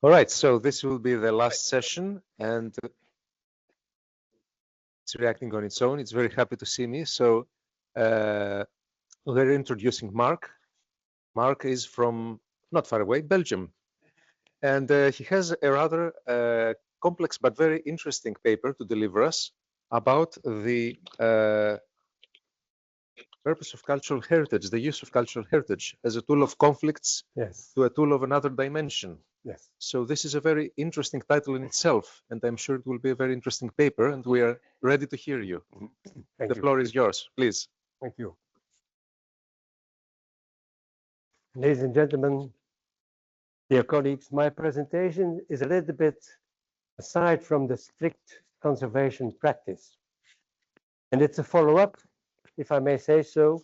All right, so this will be the last session, and it's reacting on its own. It's very happy to see me. So we're introducing Marc. Marc is from not far away, Belgium. And he has a rather complex but very interesting paper to deliver us about the purpose of cultural heritage, the use of cultural heritage as a tool of conflicts to a tool of another dimension. Yes. So this is a very interesting title in itself, and I'm sure it will be a very interesting paper, and we are ready to hear you. Thank The you. floor is yours, please. Thank you. Ladies and gentlemen, dear colleagues, my presentation is a little bit aside from the strict conservation practice. And it's a follow-up, if I may say so,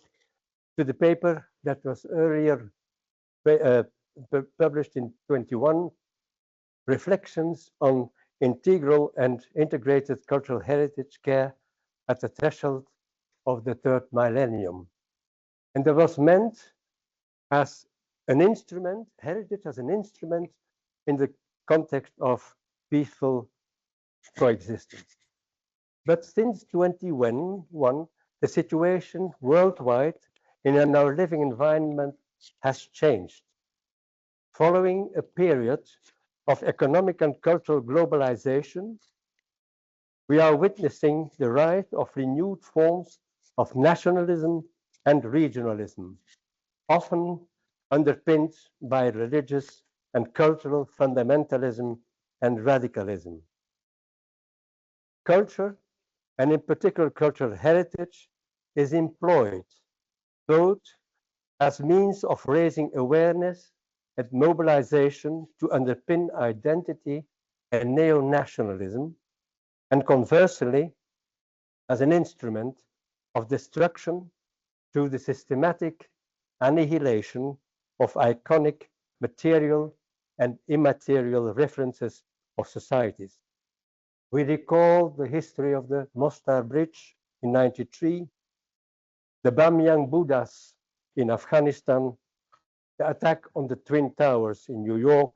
to the paper that was earlier published in 21, Reflections on Integral and Integrated Cultural Heritage Care at the Threshold of the Third Millennium. And that was meant as an instrument, heritage as an instrument in the context of peaceful coexistence. But since 2021, the situation worldwide in our living environment has changed. Following a period of economic and cultural globalization, we are witnessing the rise of renewed forms of nationalism and regionalism, often underpinned by religious and cultural fundamentalism and radicalism. Culture, and in particular cultural heritage, is employed both as means of raising awareness and mobilization to underpin identity and neo-nationalism, and conversely, as an instrument of destruction through the systematic annihilation of iconic material and immaterial references of societies. We recall the history of the Mostar Bridge in '93, the Bamyan Buddhas in Afghanistan, the attack on the Twin Towers in New York,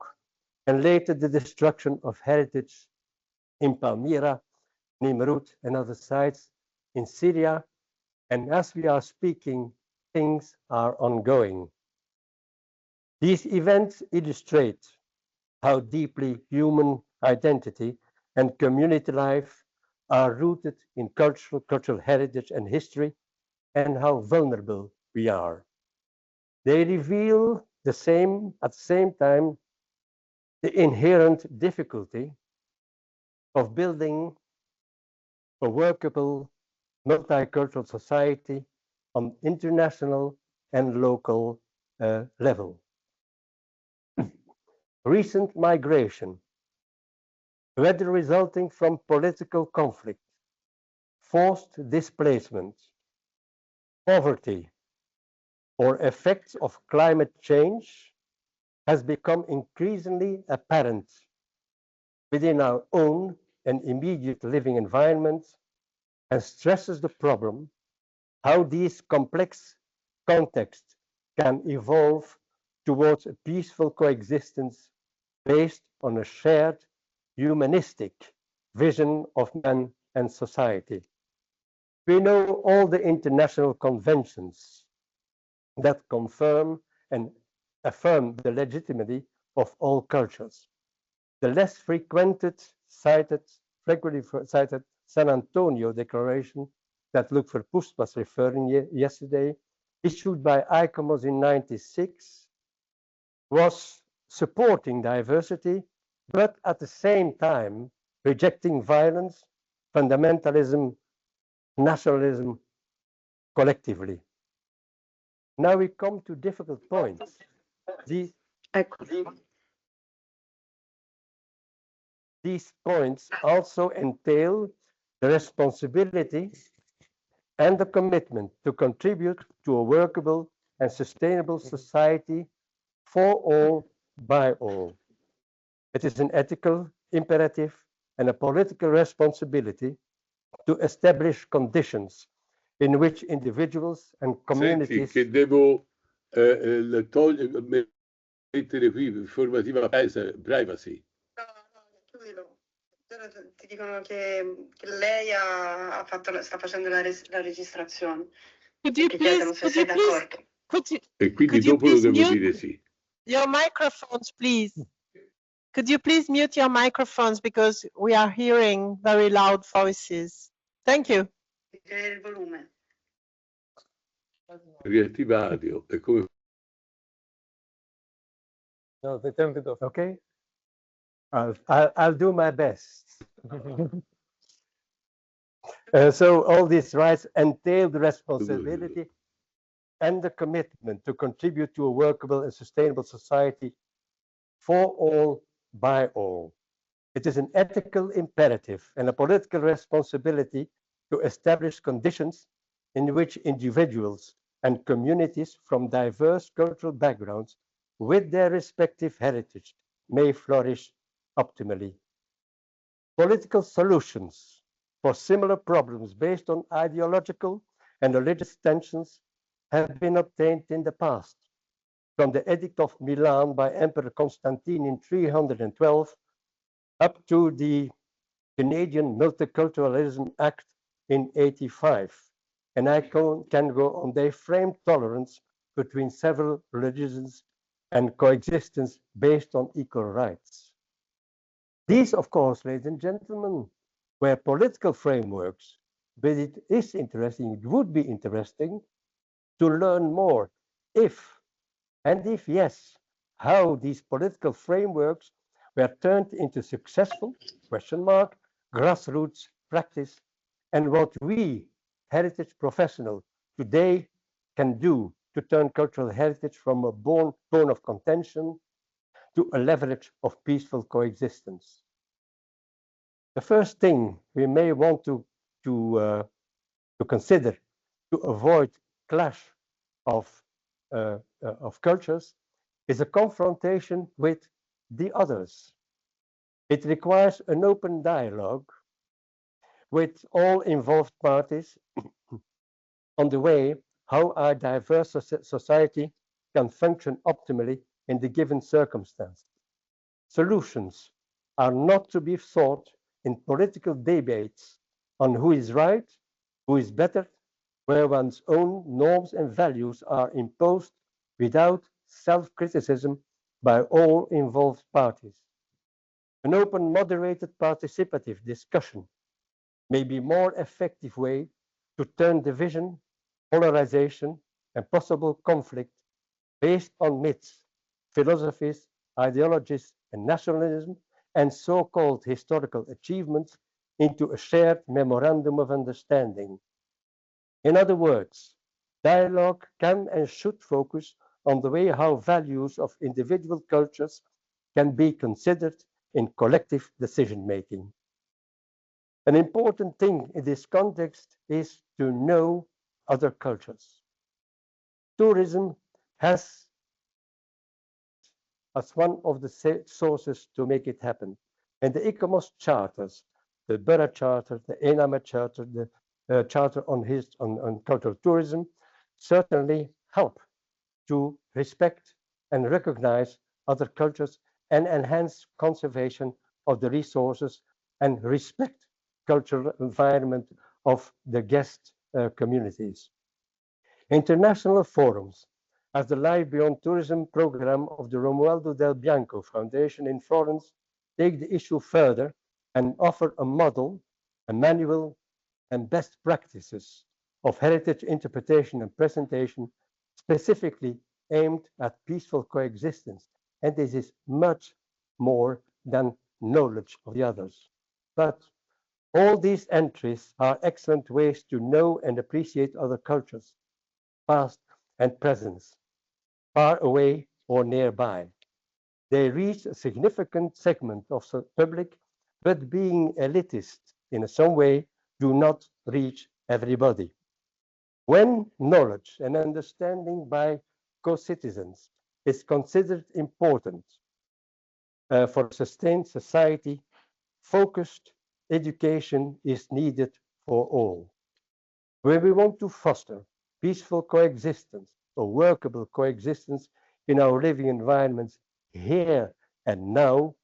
and later the destruction of heritage in Palmyra, Nimrud, and other sites in Syria. And as we are speaking, things are ongoing. These events illustrate how deeply human identity and community life are rooted in cultural heritage and history, and how vulnerable we are. They reveal at the same time the inherent difficulty of building a workable multicultural society on international and local level. Recent migration, whether resulting from political conflict, forced displacement, poverty, or effects of climate change, has become increasingly apparent within our own and immediate living environments, and stresses the problem how these complex contexts can evolve towards a peaceful coexistence based on a shared humanistic vision of man and society. We know all the international conventions that confirm and affirm the legitimacy of all cultures. The less frequently cited San Antonio Declaration that Luc Verpoest was referring yesterday, issued by ICOMOS in '96, was supporting diversity, but at the same time rejecting violence, fundamentalism, nationalism collectively. Now we come to difficult points. These points also entail the responsibility and the commitment to contribute to a workable and sustainable society for all, by all. It is an ethical imperative and a political responsibility to establish conditions in which individuals and communities... Senti, che devo Mettere qui informativa privacy. No, chiudilo. Ti dicono che lei sta facendo la registrazione. Could you Ti please, chiedono se sei d'accordo. E quindi could you dopo lo please devo mute dire sì. your microphones, please? Could you please mute your microphones because we are hearing very loud voices? Thank you. Il volume. Riattivato. È come No, they turned it off. Okay. I'll do my best. So all these rights entail the responsibility and the commitment to contribute to a workable and sustainable society for all, by all. It is an ethical imperative and a political responsibility to establish conditions in which individuals and communities from diverse cultural backgrounds with their respective heritage may flourish optimally. Political solutions for similar problems based on ideological and religious tensions have been obtained in the past, from the Edict of Milan by Emperor Constantine in 312 up to the Canadian Multiculturalism Act in 85. And I can go on. They framed tolerance between several religions and coexistence based on equal rights. These, of course, ladies and gentlemen, were political frameworks, but it is interesting, it would be interesting to learn more if, and if yes, how these political frameworks were turned into successful, grassroots practice, and what we, heritage professionals, today can do to turn cultural heritage from a bone of contention to a leverage of peaceful coexistence. The first thing we may want to consider to avoid clash of cultures is a confrontation with the others. It requires an open dialogue with all involved parties on the way how our diverse society can function optimally in the given circumstance. Solutions are not to be sought in political debates on who is right, who is better, where one's own norms and values are imposed without self-criticism by all involved parties. An open, moderated, participative discussion may be a more effective way to turn division, polarization, and possible conflict based on myths, philosophies, ideologies, and nationalism, and so-called historical achievements into a shared memorandum of understanding. In other words, dialogue can and should focus on the way how values of individual cultures can be considered in collective decision-making. An important thing in this context is to know other cultures. Tourism has as one of the sources to make it happen. And the ICOMOS charters, the Burra Charter, the ENAMA Charter, the Charter on Cultural Tourism, certainly help to respect and recognize other cultures and enhance conservation of the resources and respect cultural environment of the guest communities. International forums, as the Life Beyond Tourism program of the Romualdo del Bianco Foundation in Florence, take the issue further and offer a model, a manual, and best practices of heritage interpretation and presentation specifically aimed at peaceful coexistence. And this is much more than knowledge of the others. But all these entries are excellent ways to know and appreciate other cultures, past and present, far away or nearby. They reach a significant segment of the public, but being elitist in some way, do not reach everybody. When knowledge and understanding by co-citizens is considered important for a sustained society, focused education is needed for all. When we want to foster peaceful coexistence or workable coexistence in our living environments, here and now.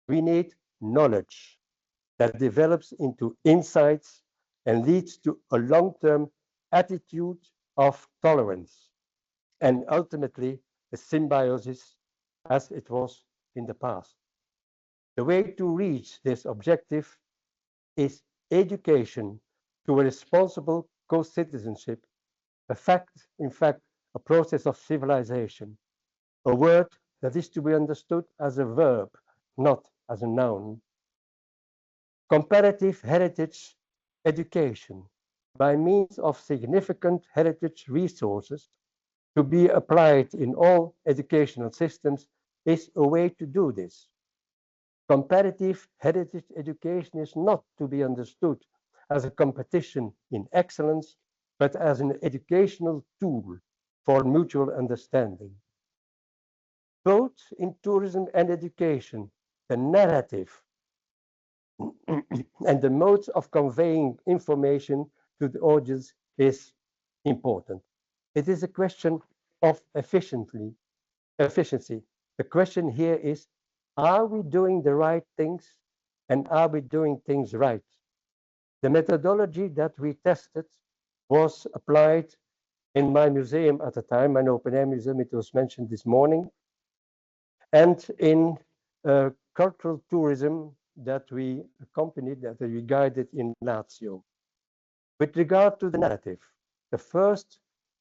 We need knowledge that develops into insights and leads to a long-term attitude of tolerance and ultimately a symbiosis as it was in the past. The way to reach this objective is education to a responsible co-citizenship, in fact, a process of civilization, a word that is to be understood as a verb, not as a noun. Comparative heritage education by means of significant heritage resources to be applied in all educational systems is a way to do this. Comparative heritage education is not to be understood as a competition in excellence, but as an educational tool for mutual understanding. Both in tourism and education, the narrative and the modes of conveying information to the audience is important. It is a question of efficiency. The question here is, are we doing the right things and are we doing things right? The methodology that we tested was applied in my museum at the time, an open-air museum, it was mentioned this morning, and in cultural tourism that we accompanied, that we guided in Lazio. With regard to the narrative, the first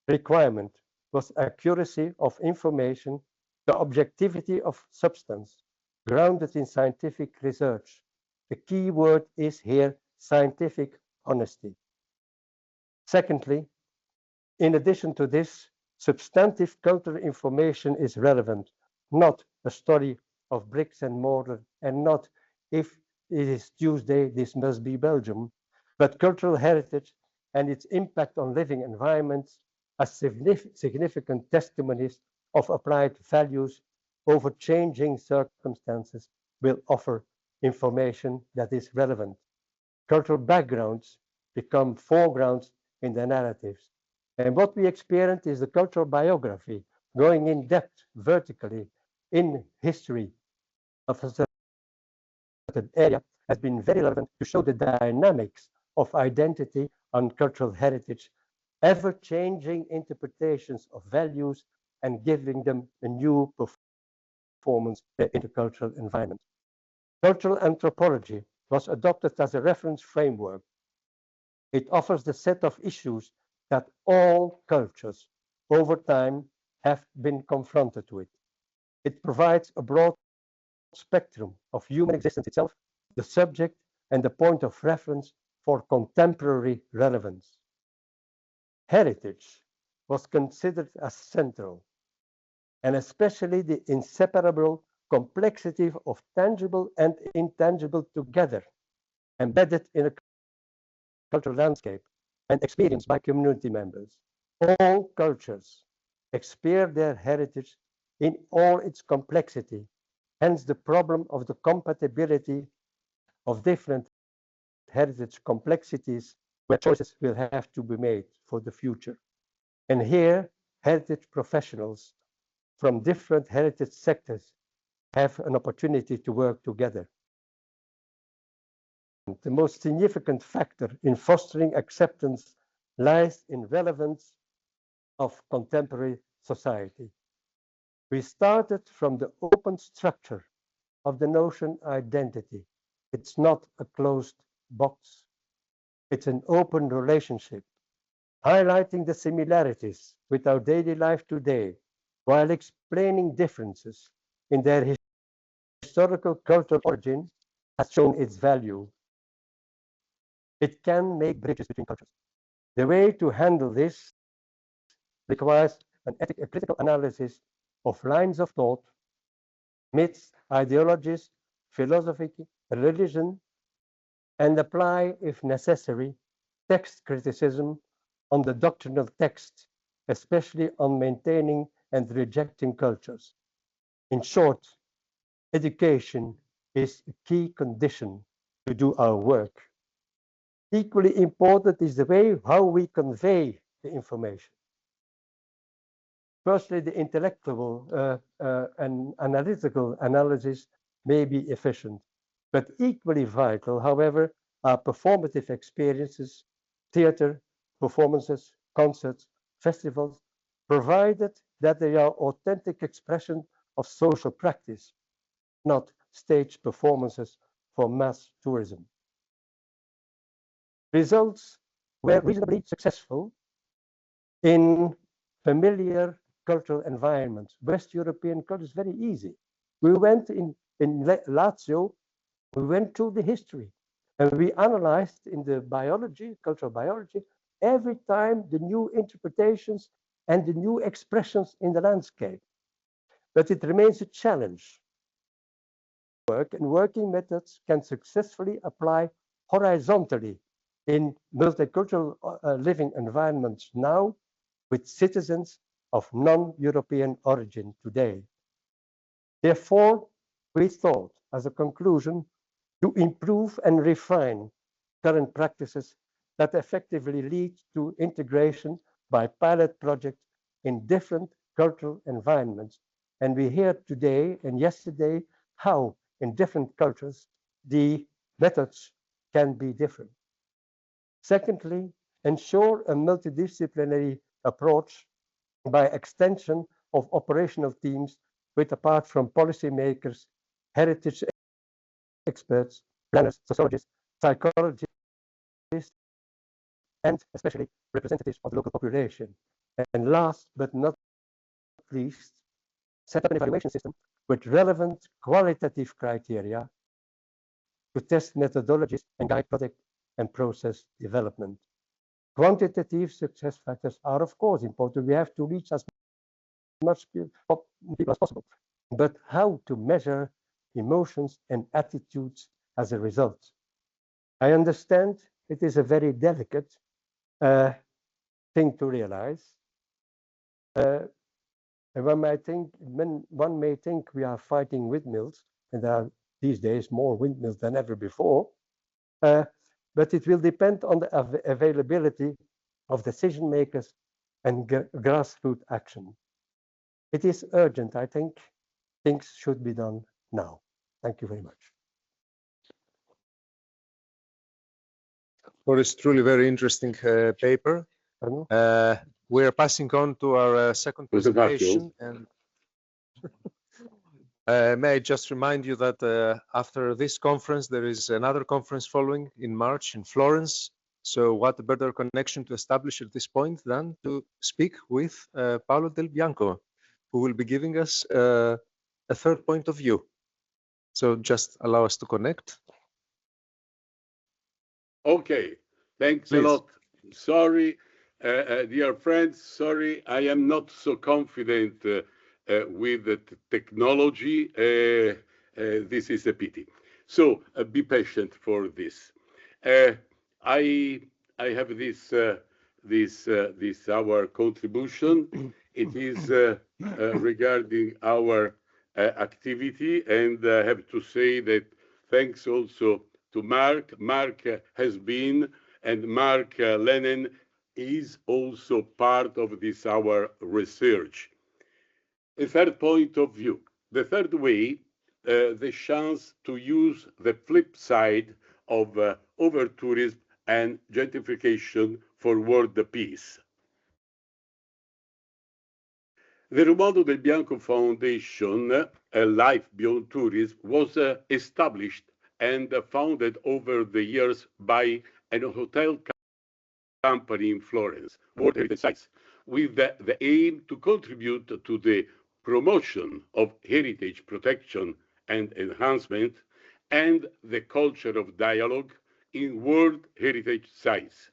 requirement was accuracy of information, the objectivity of substance, grounded in scientific research. The key word is here scientific honesty. Secondly, in addition to this, substantive cultural information is relevant, not a story of bricks and mortar, and not if it is Tuesday, this must be Belgium, but cultural heritage and its impact on living environments as significant testimonies of applied values over changing circumstances will offer information that is relevant. Cultural backgrounds become foregrounds in the narratives. And what we experience is the cultural biography, going in depth vertically in history of a certain area, has been very relevant to show the dynamics of identity and cultural heritage, ever-changing interpretations of values and giving them a new performance in the cultural environment. Cultural anthropology was adopted as a reference framework. It offers the set of issues that all cultures over time have been confronted with. It provides a broad spectrum of human existence itself, the subject and the point of reference for contemporary relevance. Heritage was considered as central, and especially the inseparable complexity of tangible and intangible together, embedded in a cultural landscape and experienced by community members. All cultures experience their heritage in all its complexity, hence the problem of the compatibility of different heritage complexities where choices will have to be made for the future. And here, heritage professionals from different heritage sectors have an opportunity to work together. The most significant factor in fostering acceptance lies in relevance of contemporary society. We started from the open structure of the notion identity. It's not a closed box. It's an open relationship, highlighting the similarities with our daily life today, while explaining differences in their historical cultural origin has shown its value. It can make bridges between cultures. The way to handle this requires a critical analysis of lines of thought, myths, ideologies, philosophy, religion, and apply, if necessary, text criticism on the doctrinal text, especially on maintaining and rejecting cultures. In short, education is a key condition to do our work. Equally important is the way how we convey the information. Firstly, the intellectual and analytical analysis may be efficient, but equally vital, however, are performative experiences, theater, performances, concerts, festivals, provided that they are authentic expression of social practice, not stage performances for mass tourism. Results were reasonably successful in familiar cultural environments. West European culture is very easy. We went in Lazio, we went through the history, and we analyzed in the biology, cultural biology, every time the new interpretations and the new expressions in the landscape. But it remains a challenge. Work and working methods can successfully apply horizontally in multicultural living environments now, with citizens of non-European origin today. Therefore, we thought, as a conclusion, to improve and refine current practices that effectively lead to integration by pilot projects in different cultural environments. And we heard today and yesterday how in different cultures the methods can be different. Secondly, ensure a multidisciplinary approach by extension of operational teams with, apart from policymakers, heritage experts, planners, sociologists, psychologists, and especially representatives of the local population. And last but not least, set up an evaluation system with relevant qualitative criteria to test methodologies and guide product and process development. Quantitative success factors are, of course, important. We have to reach as much people as possible. But how to measure emotions and attitudes as a result? I understand it is a very delicate thing to realize. And one may think we are fighting windmills, and there are these days more windmills than ever before. But it will depend on the availability of decision makers and grassroots action. It is urgent, I think. Things should be done now. Thank you very much. For this truly very interesting paper. We are passing on to our second presentation. And may I just remind you that after this conference, there is another conference following in March in Florence. So what a better connection to establish at this point than to speak with Paolo del Bianco, who will be giving us a third point of view. So just allow us to connect. Okay, thanks a lot. Sorry, dear friends, sorry, I am not so confident with the technology. This is a pity. So be patient for this. I have this our contribution. It is regarding our activity, and I have to say that thanks also to Marc. Marc has been, and Marc Laenen is also part of this our research. A third point of view. The third way, the chance to use the flip side of over-tourism and gentrification for world peace. The Romualdo del Bianco Foundation, Life Beyond Tourism, was established and founded over the years by a hotel company in Florence, World Heritage Sites, with the aim to contribute to the promotion of heritage protection and enhancement and the culture of dialogue in World Heritage Sites.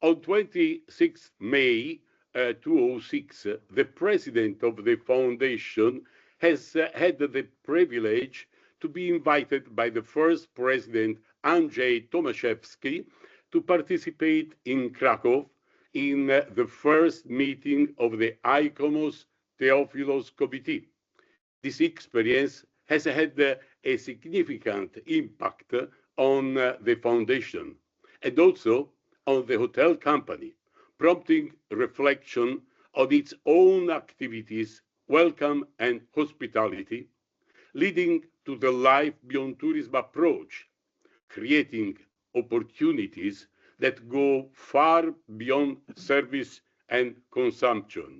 On 26 May 2006, the president of the foundation has had the privilege to be invited by the first president, Andrzej Tomaszewski, to participate in Krakow in the first meeting of the ICOMOS TheoPhilos Committee. This experience has had a significant impact on the foundation and also on the hotel company, prompting reflection on its own activities, welcome and hospitality, leading to the life beyond tourism approach, creating opportunities that go far beyond service and consumption,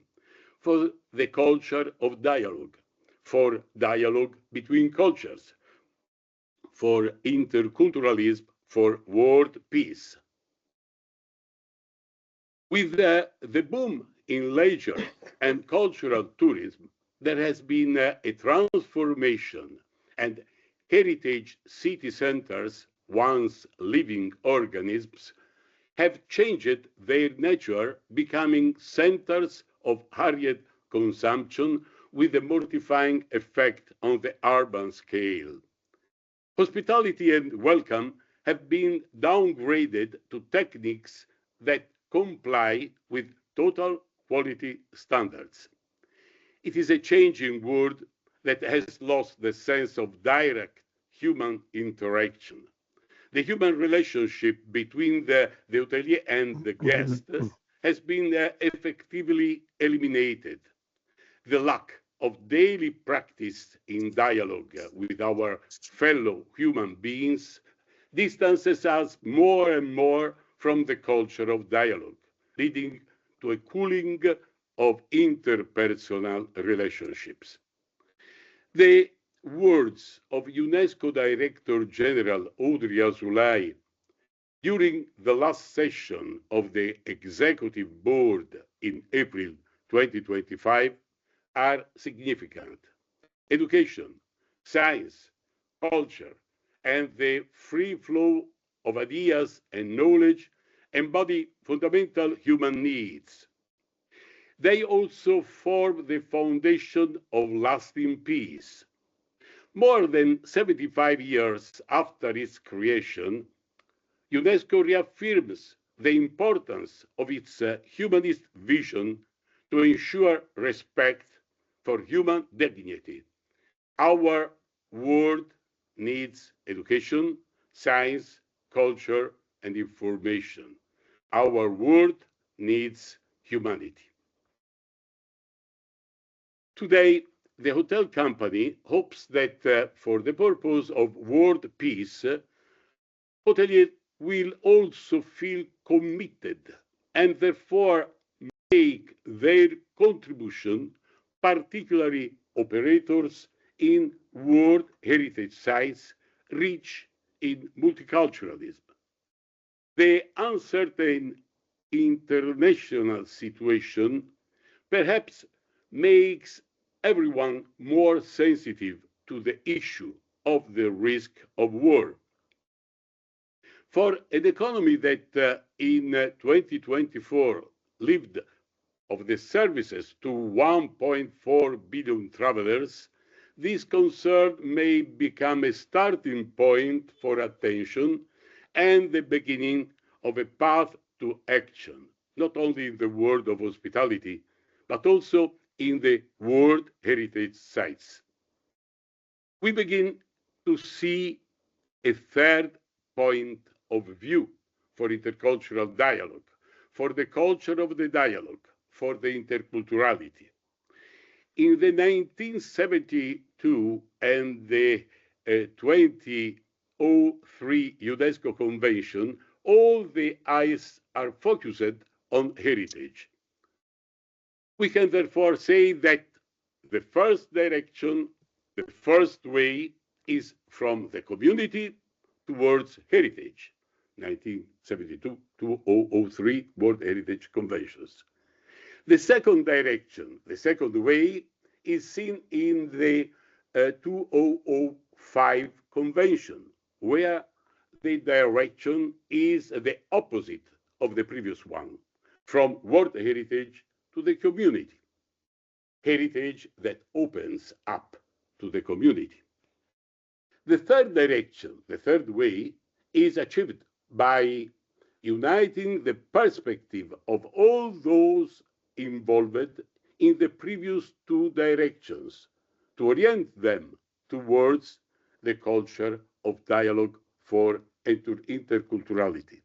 for the culture of dialogue, for dialogue between cultures, for interculturalism, for world peace. With the boom in leisure and cultural tourism, there has been a transformation, and heritage city centers, once living organisms, have changed their nature, becoming centers of hurried consumption with a mortifying effect on the urban scale. Hospitality and welcome have been downgraded to techniques that comply with total quality standards. It is a changing world that has lost the sense of direct human interaction. The human relationship between the hotelier and the guest has been effectively eliminated. The lack of daily practice in dialogue with our fellow human beings distances us more and more from the culture of dialogue, leading to a cooling of interpersonal relationships. The words of UNESCO Director General Audrey Azoulay during the last session of the Executive Board in April 2025 are significant. Education, science, culture, and the free flow of ideas and knowledge embody fundamental human needs. They also form the foundation of lasting peace. More than 75 years after its creation, UNESCO reaffirms the importance of its humanist vision to ensure respect for human dignity. Our world needs education, science, culture, and information. Our world needs humanity. Today, the hotel company hopes that for the purpose of world peace, hoteliers will also feel committed and therefore make their contribution, particularly operators in World Heritage Sites rich in multiculturalism. The uncertain international situation perhaps makes everyone more sensitive to the issue of the risk of war. For an economy that in 2024 lived of the services to 1.4 billion travelers, this concern may become a starting point for attention and the beginning of a path to action, not only in the world of hospitality, but also in the World Heritage Sites. We begin to see a third point of view for intercultural dialogue, for the culture of the dialogue, for the interculturality. In the 1972 and the 2003 UNESCO Convention, all the eyes are focused on heritage. We can therefore say that the first direction, the first way, is from the community towards heritage, 1972 to 2003 World Heritage Conventions. The second direction, the second way, is seen in the 2005 Convention, where the direction is the opposite of the previous one, from World Heritage to the community. Heritage that opens up to the community. The third direction, the third way, is achieved by uniting the perspective of all those involved in the previous two directions to orient them towards the culture of dialogue for interculturality.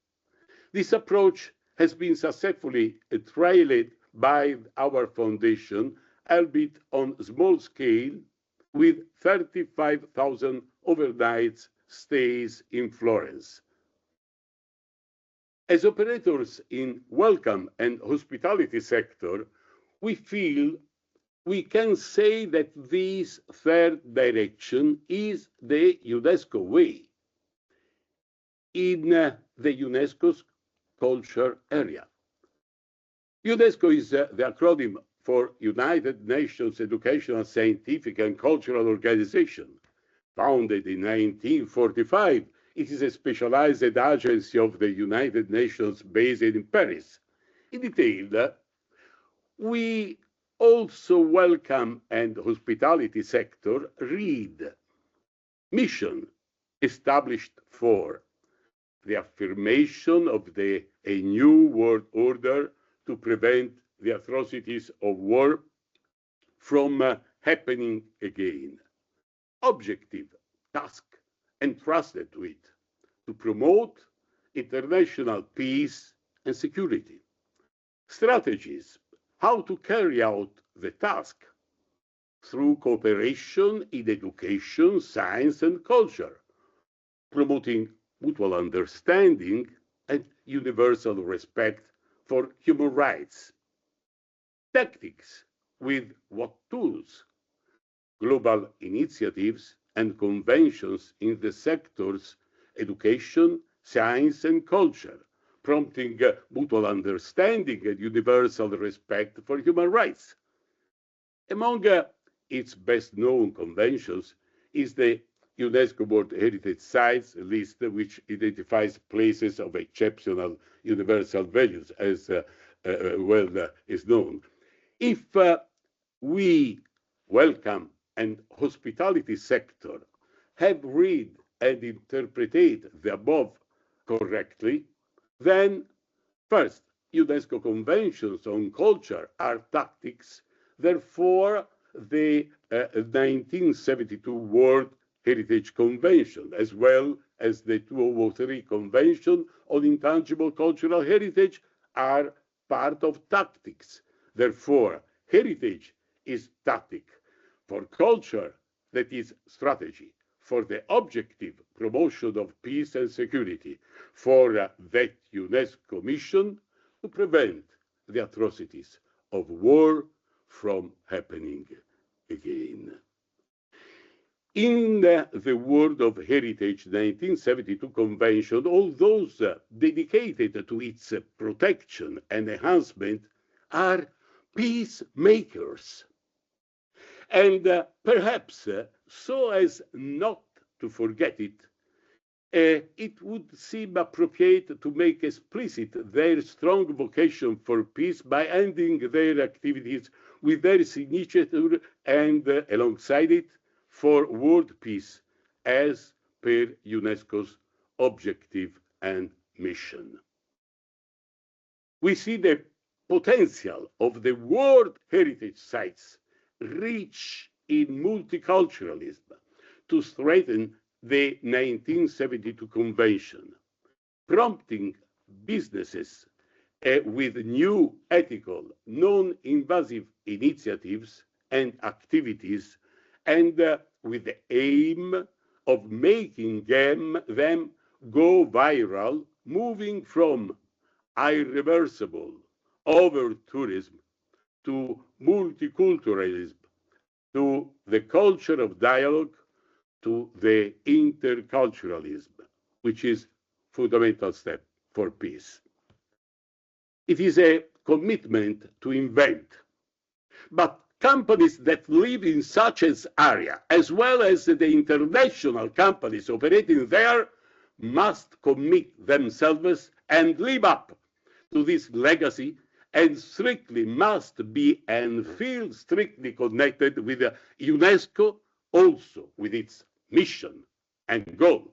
This approach has been successfully trialed by our foundation, albeit on small scale, with 35,000 overnight stays in Florence. As operators in welcome and hospitality sector, we feel we can say that this third direction is the UNESCO way in the UNESCO's culture area. UNESCO is the acronym for United Nations Educational, Scientific and Cultural Organization. Founded in 1945, it is a specialized agency of the United Nations based in Paris. In detail, we also welcome and hospitality sector read mission established for the affirmation of a new world order to prevent the atrocities of war from happening again. Objective, task, entrusted to it to promote international peace and security. Strategies, how to carry out the task through cooperation in education, science, and culture, promoting mutual understanding and universal respect for human rights. Tactics, with what tools? Global initiatives and conventions in the sectors education, science, and culture, prompting mutual understanding and universal respect for human rights. Among its best-known conventions is the UNESCO World Heritage Sites list, which identifies places of exceptional universal values, as is known. If we welcome and hospitality sector have read and interpreted the above correctly, then first, UNESCO conventions on culture are tactics. Therefore, the 1972 World Heritage Convention, as well as the 2003 Convention on Intangible Cultural Heritage, are part of tactics. Therefore, heritage is tactic. For culture, that is strategy. For the objective promotion of peace and security. For that UNESCO mission to prevent the atrocities of war from happening again. In the World of Heritage 1972 Convention, all those dedicated to its protection and enhancement are peacemakers. And perhaps, so as not to forget it, it would seem appropriate to make explicit their strong vocation for peace by ending their activities with their signature and, alongside it, for world peace as per UNESCO's objective and mission. We see the potential of the World Heritage Sites rich in multiculturalism to strengthen the 1972 Convention, prompting businesses with new ethical, non-invasive initiatives and activities, and with the aim of making them go viral, moving from irreversible over-tourism to multiculturalism, to the culture of dialogue, to the interculturalism, which is fundamental step for peace. It is a commitment to invent, but companies that live in such an area, as well as the international companies operating there, must commit themselves and live up to this legacy, and strictly must be and feel strictly connected with UNESCO, also with its mission and goal.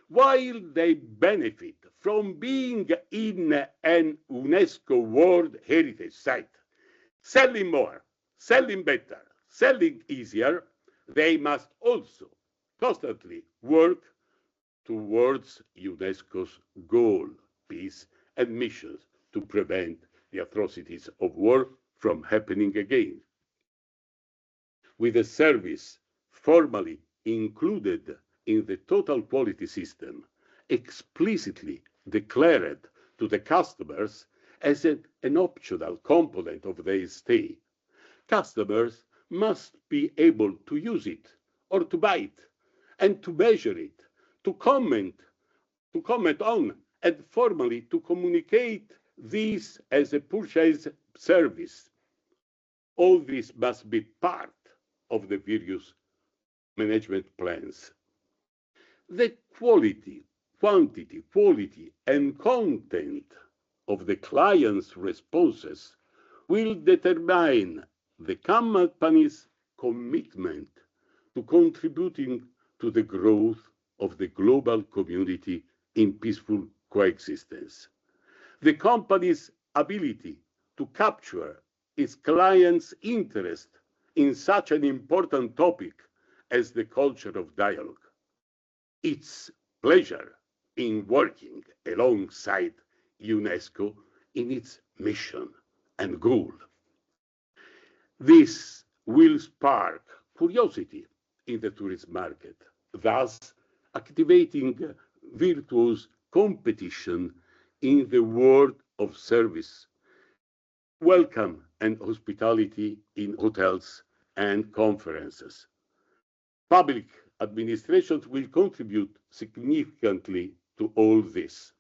While they benefit from being in an UNESCO World Heritage Site, selling more, selling better, selling easier, they must also constantly work towards UNESCO's goal, peace, and missions to prevent the atrocities of war from happening again. With a service formally included in the total quality system, explicitly declared to the customers as an optional component of their stay, customers must be able to use it or to buy it and to measure it, to comment on, and formally to communicate this as a purchase service. All this must be part of the various management plans. The quality, quantity, and content of the client's responses will determine the company's commitment to contributing to the growth of the global community in peaceful coexistence. The company's ability to capture its clients' interest in such an important topic as the culture of dialogue, its pleasure in working alongside UNESCO in its mission and goal. This will spark curiosity in the tourist market, thus activating virtuous competition in the world of service, welcome and hospitality in hotels and conferences. Public administrations will contribute significantly to all this.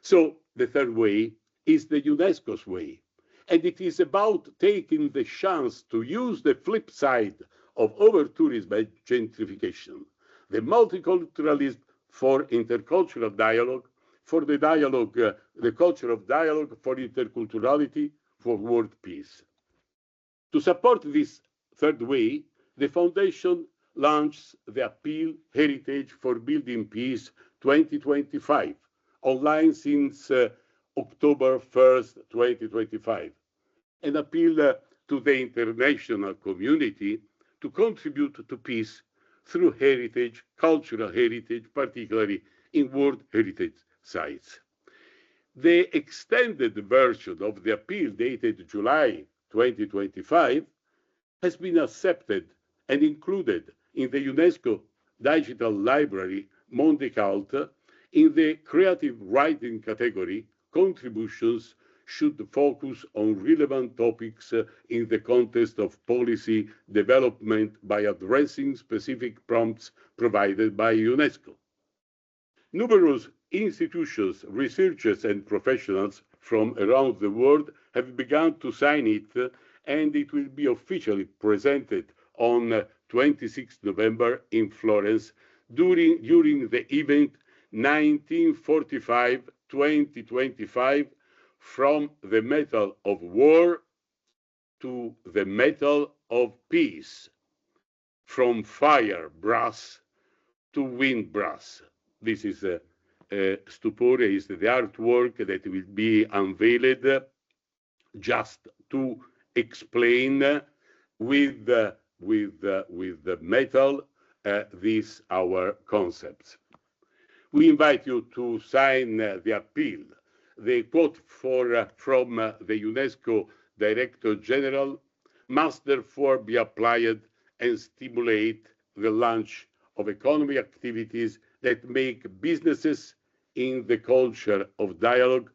So the third way is the UNESCO's way, and it is about taking the chance to use the flip side of over-tourism and gentrification, the multiculturalism for intercultural dialogue, for the dialogue, the culture of dialogue, for interculturality, for world peace. To support this third way, the Foundation launched the appeal Heritage for Building Peace 2025, online since October 1st, 2025, an appeal to the international community to contribute to peace through heritage, cultural heritage, particularly in World Heritage Sites. The extended version of the appeal dated July 2025 has been accepted and included in the UNESCO Digital Library Monde Cult in the creative writing category. Contributions should focus on relevant topics in the context of policy development by addressing specific prompts provided by UNESCO. Numerous institutions, researchers, and professionals from around the world have begun to sign it, and it will be officially presented on 26 November in Florence during the event 1945-2025, from the metal of war to the metal of peace, from fire brass to wind brass. This is Stupore, is the artwork that will be unveiled just to explain with the metal these our concepts. We invite you to sign the appeal. The quote from the UNESCO Director General must therefore be applied and stimulate the launch of economic activities that make businesses in the culture of dialogue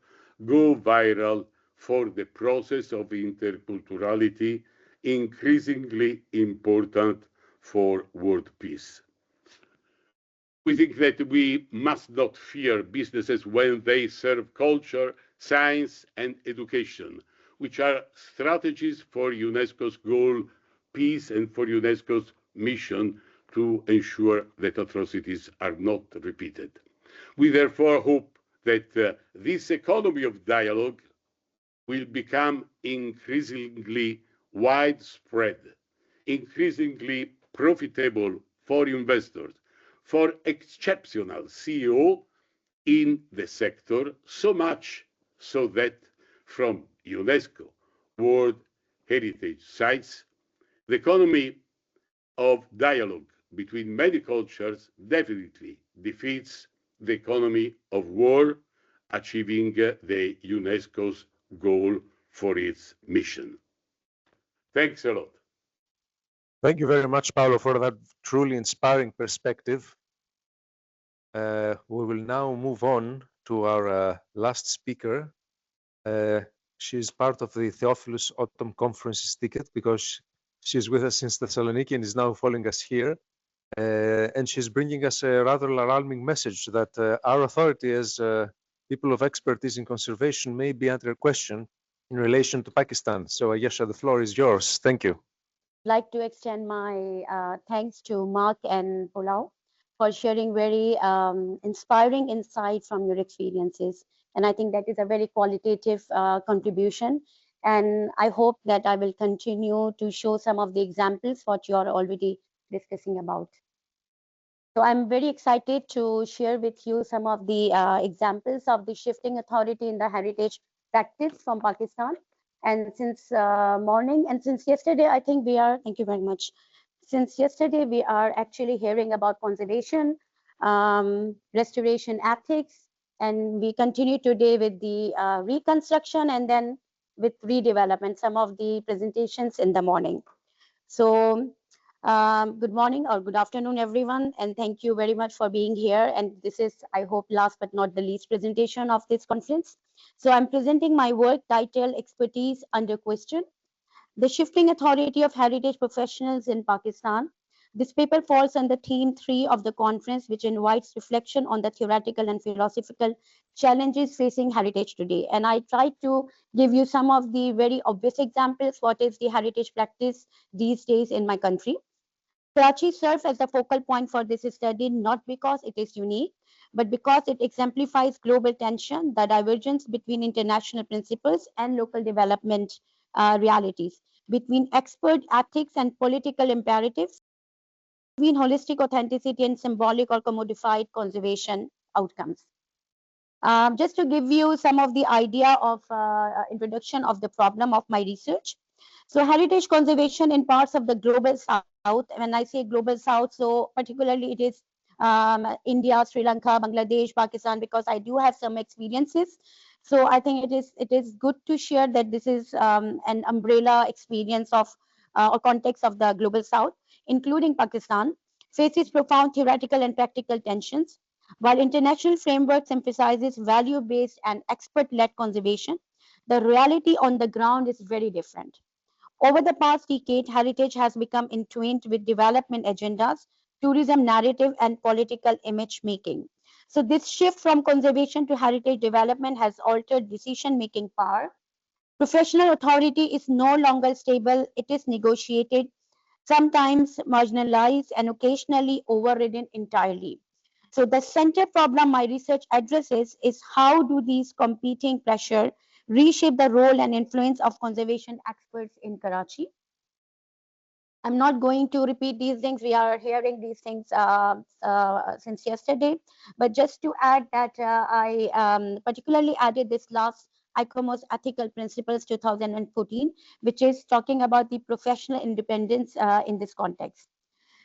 go viral for the process of interculturality, increasingly important for world peace. We think that we must not fear businesses when they serve culture, science, and education, which are strategies for UNESCO's goal, peace, and for UNESCO's mission to ensure that atrocities are not repeated. We therefore hope that this economy of dialogue will become increasingly widespread, increasingly profitable for investors, for exceptional CEO in the sector, so much so that from UNESCO World Heritage Sites, the economy of dialogue between many cultures definitely defeats the economy of war, achieving the UNESCO's goal for its mission. Thanks a lot. Thank you very much, Paolo, for that truly inspiring perspective. We will now move on to our last speaker. She's part of the TheoPhilos Autumn Conference's ticket because she's with us since Thessaloniki and is now following us here. And she's bringing us a rather alarming message that our authority as people of expertise in conservation may be under question in relation to Pakistan. So Ayesha, the floor is yours. Thank you. I'd like to extend my thanks to Marc and Paolo for sharing very inspiring insight from your experiences. And I think that is a very qualitative contribution. And I hope that I will continue to show some of the examples what you are already discussing about. So I'm very excited to share with you some of the examples of the shifting authority in the heritage practice from Pakistan. And since morning and since yesterday, I think we are, thank you very much. Since yesterday, we are actually hearing about conservation, restoration ethics, and we continue today with the reconstruction and then with redevelopment, some of the presentations in the morning. So good morning or good afternoon, everyone, and thank you very much for being here. And this is, I hope, last but not the least presentation of this conference. So I'm presenting my work titled Expertise Under Question, the Shifting Authority of Heritage Professionals in Pakistan. This paper falls under theme 3 of the conference, which invites reflection on the theoretical and philosophical challenges facing heritage today. And I tried to give you some of the very obvious examples, what is the heritage practice these days in my country. Karachi serves as the focal point for this study, not because it is unique, but because it exemplifies global tension, the divergence between international principles and local development realities, between expert ethics and political imperatives, between holistic authenticity and symbolic or commodified conservation outcomes. Just to give you some of the idea of introduction of the problem of my research. So heritage conservation in parts of the global south, when I say global south, so particularly it is India, Sri Lanka, Bangladesh, Pakistan, because I do have some experiences. So I think it is good to share that this is an umbrella experience of or context of the global south, including Pakistan, faces profound theoretical and practical tensions. While international frameworks emphasizes value-based and expert-led conservation, the reality on the ground is very different. Over the past decade, heritage has become entwined with development agendas, tourism narrative, and political image making. So this shift from conservation to heritage development has altered decision-making power. Professional authority is no longer stable, it is negotiated, sometimes marginalized, and occasionally overridden entirely. So the center problem my research addresses is how do these competing pressure reshape the role and influence of conservation experts in Karachi. I'm not going to repeat these things. We are hearing these things since yesterday. But just to add that I particularly added this last ICOMOS Ethical Principles 2014, which is talking about the professional independence in this context.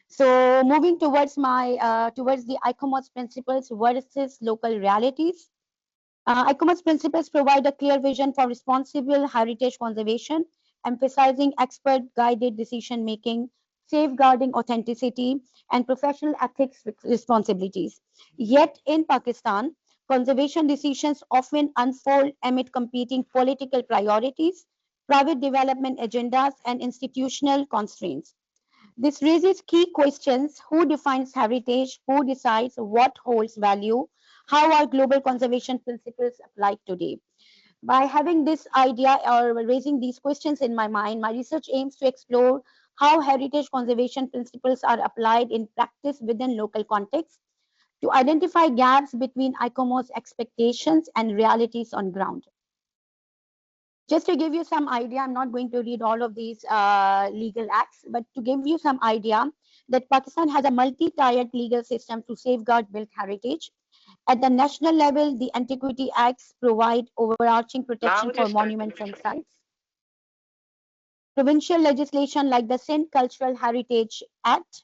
So moving towards my towards the ICOMOS principles versus local realities. ICOMOS principles provide a clear vision for responsible heritage conservation, emphasizing expert-guided decision-making, safeguarding authenticity, and professional ethics responsibilities. Yet in Pakistan, conservation decisions often unfold amid competing political priorities, private development agendas, and institutional constraints. This raises key questions: who defines heritage, who decides what holds value, how are global conservation principles applied today? By having this idea or raising these questions in my mind, my research aims to explore how heritage conservation principles are applied in practice within local contexts, to identify gaps between ICOMOS expectations and realities on ground. Just to give you some idea, I'm not going to read all of these legal acts, but to give you some idea that Pakistan has a multi-tiered legal system to safeguard built heritage. At the national level, the Antiquity Acts provide overarching protection for monuments and sites. Provincial legislation like the Sindh Cultural Heritage Act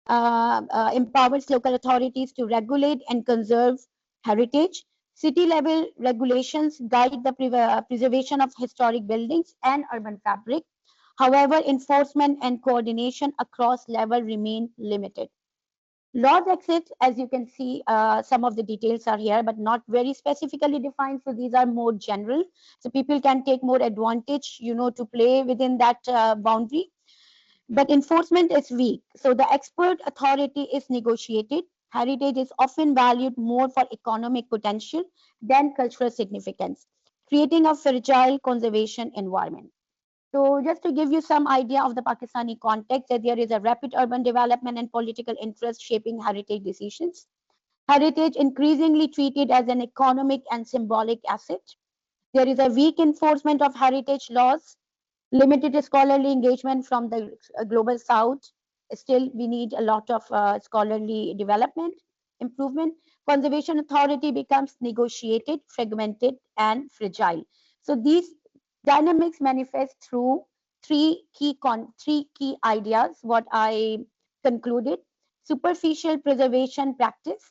empowers local authorities to regulate and conserve heritage. City level regulations guide the preservation of historic buildings and urban fabric. However, enforcement and coordination across level remain limited. Laws exist, as you can see, some of the details are here, but not very specifically defined. So these are more general. So people can take more advantage, to play within that boundary. But enforcement is weak. So the expert authority is negotiated. Heritage is often valued more for economic potential than cultural significance, creating a fragile conservation environment. So just to give you some idea of the Pakistani context, that there is a rapid urban development and political interest shaping heritage decisions. Heritage increasingly treated as an economic and symbolic asset. There is a weak enforcement of heritage laws, limited scholarly engagement from the global south. Still, we need a lot of scholarly development, improvement. Conservation authority becomes negotiated, fragmented, and fragile. So these dynamics manifest through three key ideas. What I concluded: superficial preservation practice,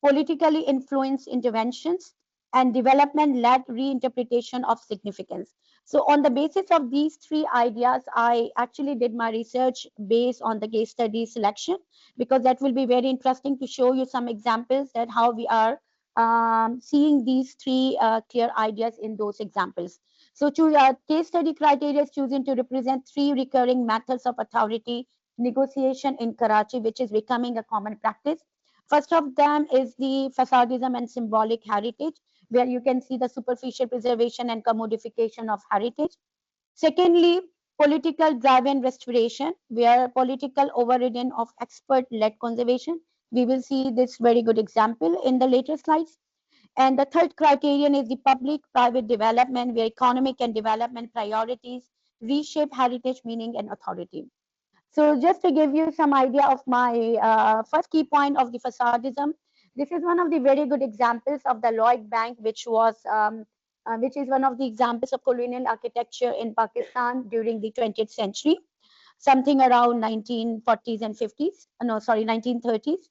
politically influenced interventions, and development-led reinterpretation of significance. So on the basis of these three ideas, I actually did my research based on the case study selection, because that will be very interesting to show you some examples that how we are seeing these three clear ideas in those examples. So case study criteria is chosen to represent three recurring methods of authority negotiation in Karachi, which is becoming a common practice. First of them is the facadism and symbolic heritage, where you can see the superficial preservation and commodification of heritage. Secondly, political driven restoration, where political overridden of expert-led conservation. We will see this very good example in the later slides. And the third criterion is the public-private development, where economic and development priorities reshape heritage meaning and authority. So just to give you some idea of my first key point of the facadism, this is one of the very good examples of the Lloyd Bank, which is one of the examples of colonial architecture in Pakistan during the 20th century, something around 1940s and 50s, no, sorry, 1930s.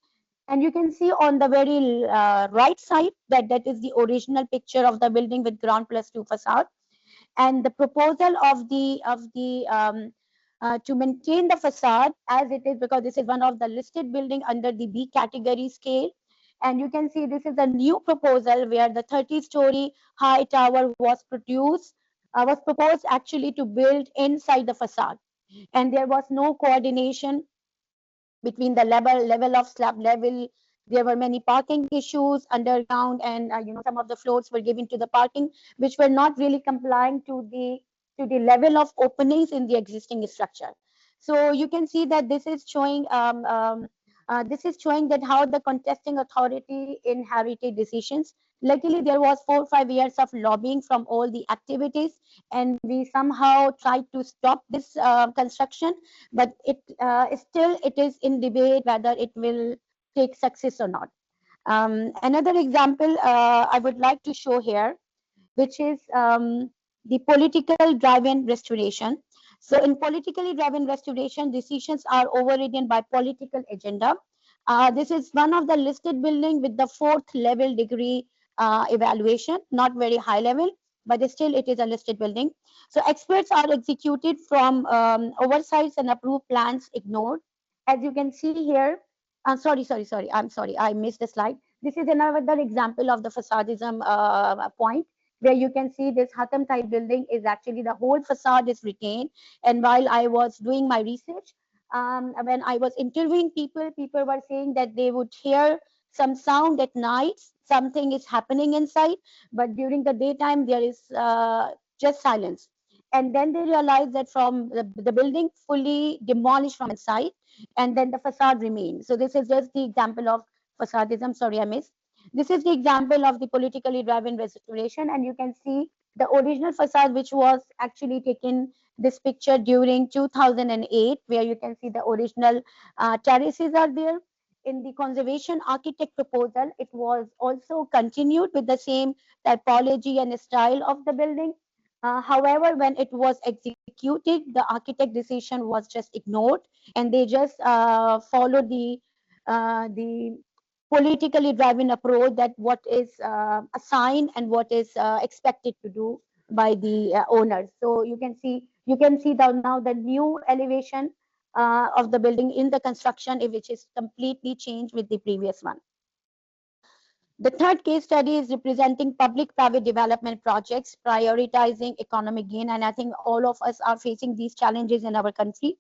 And you can see on the very right side that that is the original picture of the building with ground plus 2 facade. And the proposal of the to maintain the facade as it is, because this is one of the listed building under the B category scale. And you can see this is a new proposal where the 30-story high tower was proposed actually to build inside the facade. And there was no coordination between the level of slab level. There were many parking issues underground, and some of the floors were given to the parking, which were not really complying to the level of openings in the existing structure. So you can see that this is showing that how the contesting authority in heritage decisions. Luckily, there was 4 or 5 years of lobbying from all the activities, and we somehow tried to stop this construction, but it is in debate whether it will take success or not. Another example I would like to show here, which is the political driven restoration. So in politically driven restoration, decisions are overridden by political agenda. This is one of the listed building with the 4th level degree evaluation, not very high level, but still it is a listed building. So experts are executed from oversights and approved plans ignored. As you can see here, sorry, I'm sorry, I missed the slide. This is another example of the facadism point, where you can see this Hatam type building is actually the whole facade is retained. And while I was doing my research, when I was interviewing people were saying that they would hear some sound at night, something is happening inside, but during the daytime there is just silence. And then they realized that from the building fully demolished from inside, and then the facade remains. So this is just the example of facadism. Sorry, I missed. This is the example of the politically driven restoration, and you can see the original facade, which was actually taken this picture during 2008, where you can see the original terraces are there. In the conservation architect proposal, it was also continued with the same typology and style of the building. However, when it was executed, the architect decision was just ignored, and they just followed the politically driven approach, that what is assigned and what is expected to do by the owners. So you can see now the new elevation of the building in the construction, which is completely changed with the previous one. The third case study is representing public-private development projects, prioritizing economic gain, and I think all of us are facing these challenges in our country.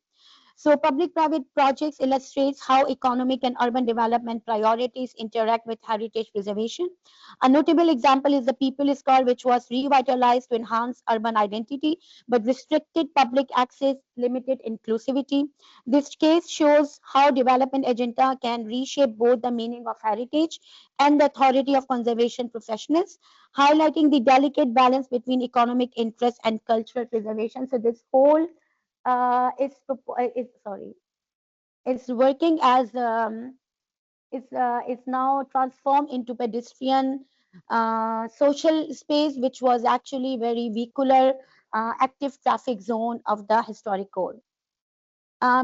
So public-private projects illustrates how economic and urban development priorities interact with heritage preservation. A notable example is the People Square, which was revitalized to enhance urban identity, but restricted public access, limited inclusivity. This case shows how development agenda can reshape both the meaning of heritage and the authority of conservation professionals, highlighting the delicate balance between economic interest and cultural preservation. So this whole it's working as it's now transformed into pedestrian social space, which was actually very vehicular active traffic zone of the historic core.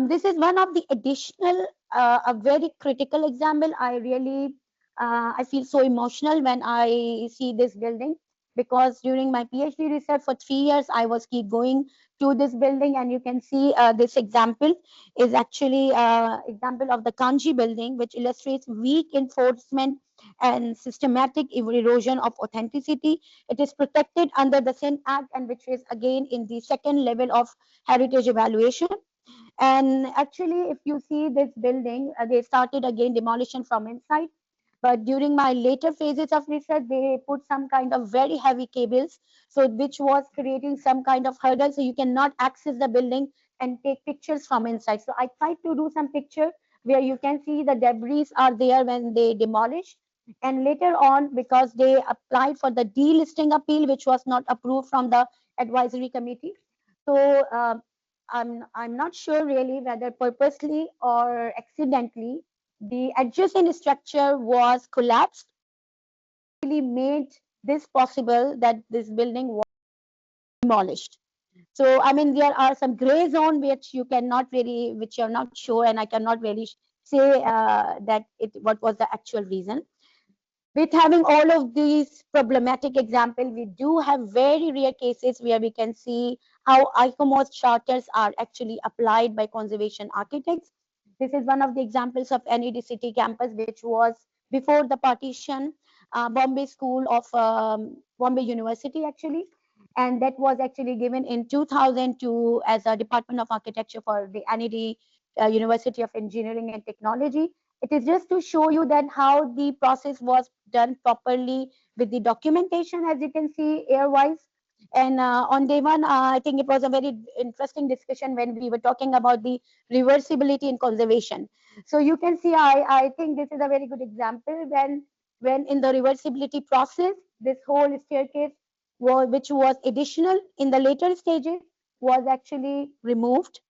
This is one of the additional a very critical example. I feel so emotional when I see this building, because during my PhD research for 3 years, I was keep going to this building, and you can see this example is actually example of the Kanji building, which illustrates weak enforcement and systematic erosion of authenticity. It is protected under the Sin Act, and which is again in the second level of heritage evaluation. And actually, if you see this building, they started again demolition from inside. But during my later phases of research, they put some kind of very heavy cables, so which was creating some kind of hurdle, so you cannot access the building and take pictures from inside. So I tried to do some picture where you can see the debris are there when they demolished. And later on, because they applied for the delisting appeal, which was not approved from the advisory committee. So I'm not sure really whether purposely or accidentally the adjacent structure was collapsed, really made this possible that this building was demolished. So I mean, there are some gray zone which you cannot really, which you're not sure, and I cannot really say that what was the actual reason. With having all of these problematic examples, we do have very rare cases where we can see how ICOMOS charters are actually applied by conservation architects. This is one of the examples of NED City campus, which was before the partition, Bombay School of Bombay University actually. And that was actually given in 2002 as a Department of Architecture for the NED University of Engineering and Technology. It is just to show you that how the process was done properly with the documentation, as you can see airwise. And on day one, I think it was a very interesting discussion when we were talking about the reversibility in conservation. So you can see, I think this is a very good example when in the reversibility process, this whole staircase which was additional in the later stages was actually removed,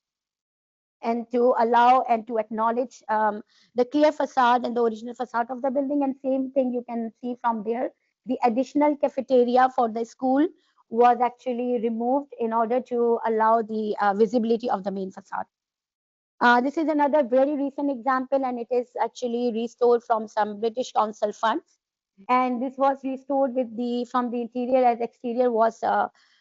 and to allow and to acknowledge the clear facade and the original facade of the building. And same thing you can see from there, the additional cafeteria for the school was actually removed in order to allow the visibility of the main facade. This is another very recent example, and it is actually restored from some British Council funds. And this was restored with the from the interior, as exterior was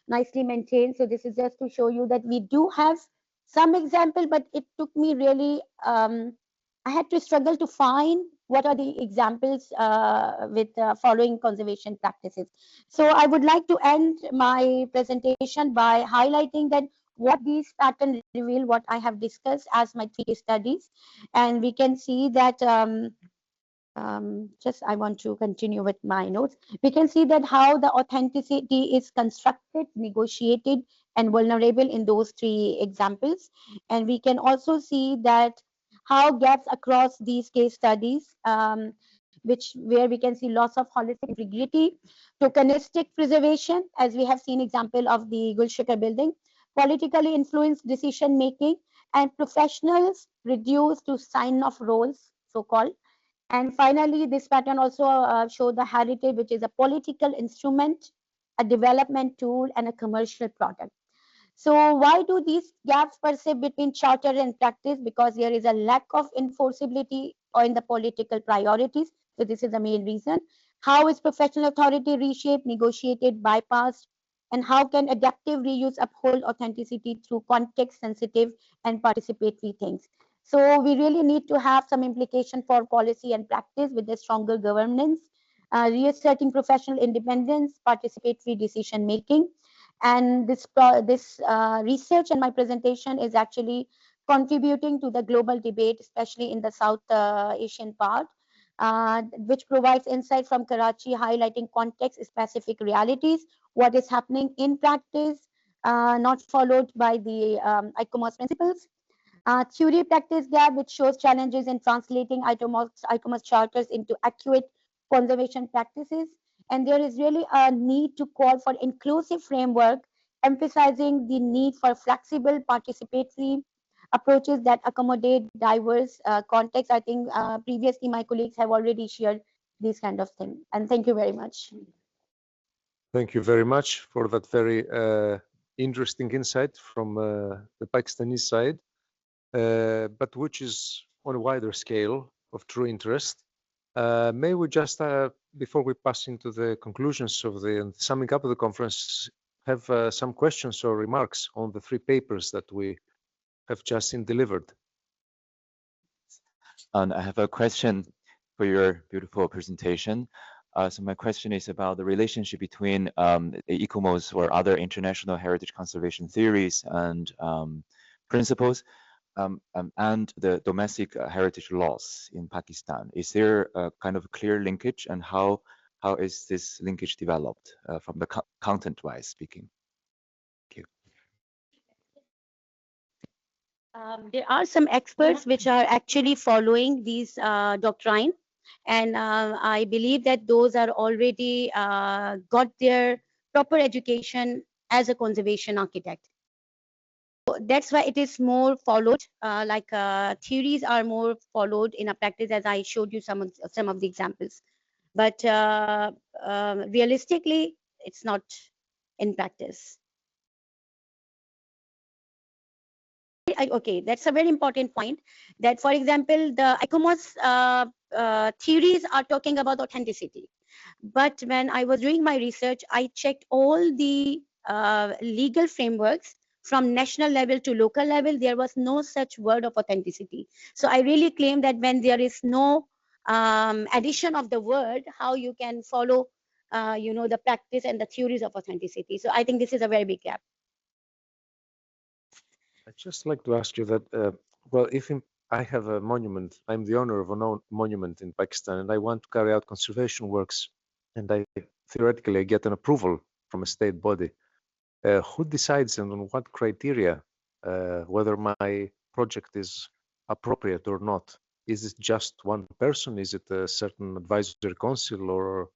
nicely maintained. So this is just to show you that we do have some example, but it took me really, I had to struggle to find what are the examples with following conservation practices. So I would like to end my presentation by highlighting that what these patterns reveal, what I have discussed as my 3 case studies. And we can see that just I want to continue with my notes. We can see that how the authenticity is constructed, negotiated, and vulnerable in those 3 examples. And we can also see that how gaps across these case studies, where we can see loss of holistic integrity, tokenistic preservation, as we have seen example of the Gulshikar building, politically influenced decision making, and professionals reduced to sign-off roles, so-called. And finally, this pattern also shows the heritage, which is a political instrument, a development tool, and a commercial product. So why do these gaps persist between charter and practice? Because there is a lack of enforceability in the political priorities. So this is the main reason. How is professional authority reshaped, negotiated, bypassed? And how can adaptive reuse uphold authenticity through context-sensitive and participatory things? So we really need to have some implication for policy and practice with a stronger governance, reasserting professional independence, participatory decision-making. And this research and my presentation is actually contributing to the global debate, especially in the South Asian part, which provides insight from Karachi, highlighting context-specific realities, what is happening in practice, not followed by the ICOMOS principles. Theory practice gap, which shows challenges in translating ICOMOS charters into accurate conservation practices. And there is really a need to call for inclusive framework, emphasizing the need for flexible participatory approaches that accommodate diverse contexts. I think previously my colleagues have already shared these kind of things. And thank you very much. Thank you very much for that very interesting insight from the Pakistani side, but which is on a wider scale of true interest. May we just, before we pass into the conclusions of the summing up of the conference, have some questions or remarks on the 3 papers that we have just seen delivered? And I have a question for your beautiful presentation. So my question is about the relationship between ICOMOS or other international heritage conservation theories and principles and the domestic heritage laws in Pakistan. Is there a kind of clear linkage, and how is this linkage developed from the content-wise speaking? Thank you. There are some experts which are actually following these doctrine, and I believe that those are already got their proper education as a conservation architect. So that's why it is more followed, like theories are more followed in a practice, as I showed you some of the examples. But realistically, it's not in practice. Okay, that's a very important point, that for example the ICOMOS theories are talking about authenticity, but when I was doing my research, I checked all the legal frameworks from national level to local level. There was no such word of authenticity. So I really claim that when there is no addition of the word, how you can follow you know, the practice and the theories of authenticity. So I think this is a very big gap. I'd just like to ask you that, well, if I have a monument, I'm the owner of a monument in Pakistan, and I want to carry out conservation works, and I theoretically get an approval from a state body, who decides and on what criteria whether my project is appropriate or not? Is it just one person? Is it a certain advisory council, or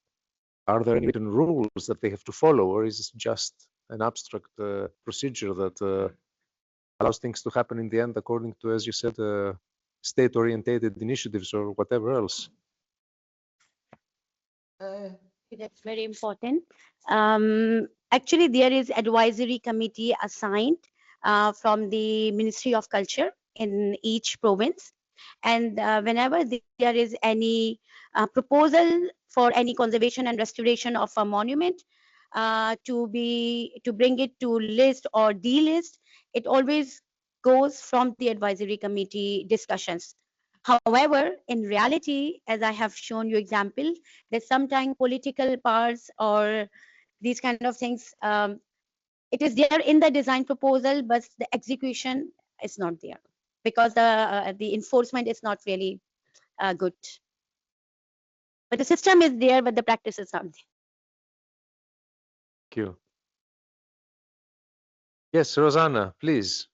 are there any written rules that they have to follow, or is it just an abstract procedure that allows things to happen in the end according to, as you said, state-orientated initiatives or whatever else? That's very important. Actually, there is advisory committee assigned from the Ministry of Culture in each province, and whenever there is any proposal for any conservation and restoration of a monument to bring it to list or delist, it always goes from the advisory committee discussions. However, in reality, as I have shown you example, that sometimes political parts or these kind of things, it is there in the design proposal, but the execution is not there because the enforcement is not really good. But the system is there, but the practice is not there. Thank you. Yes, Rosanna, please.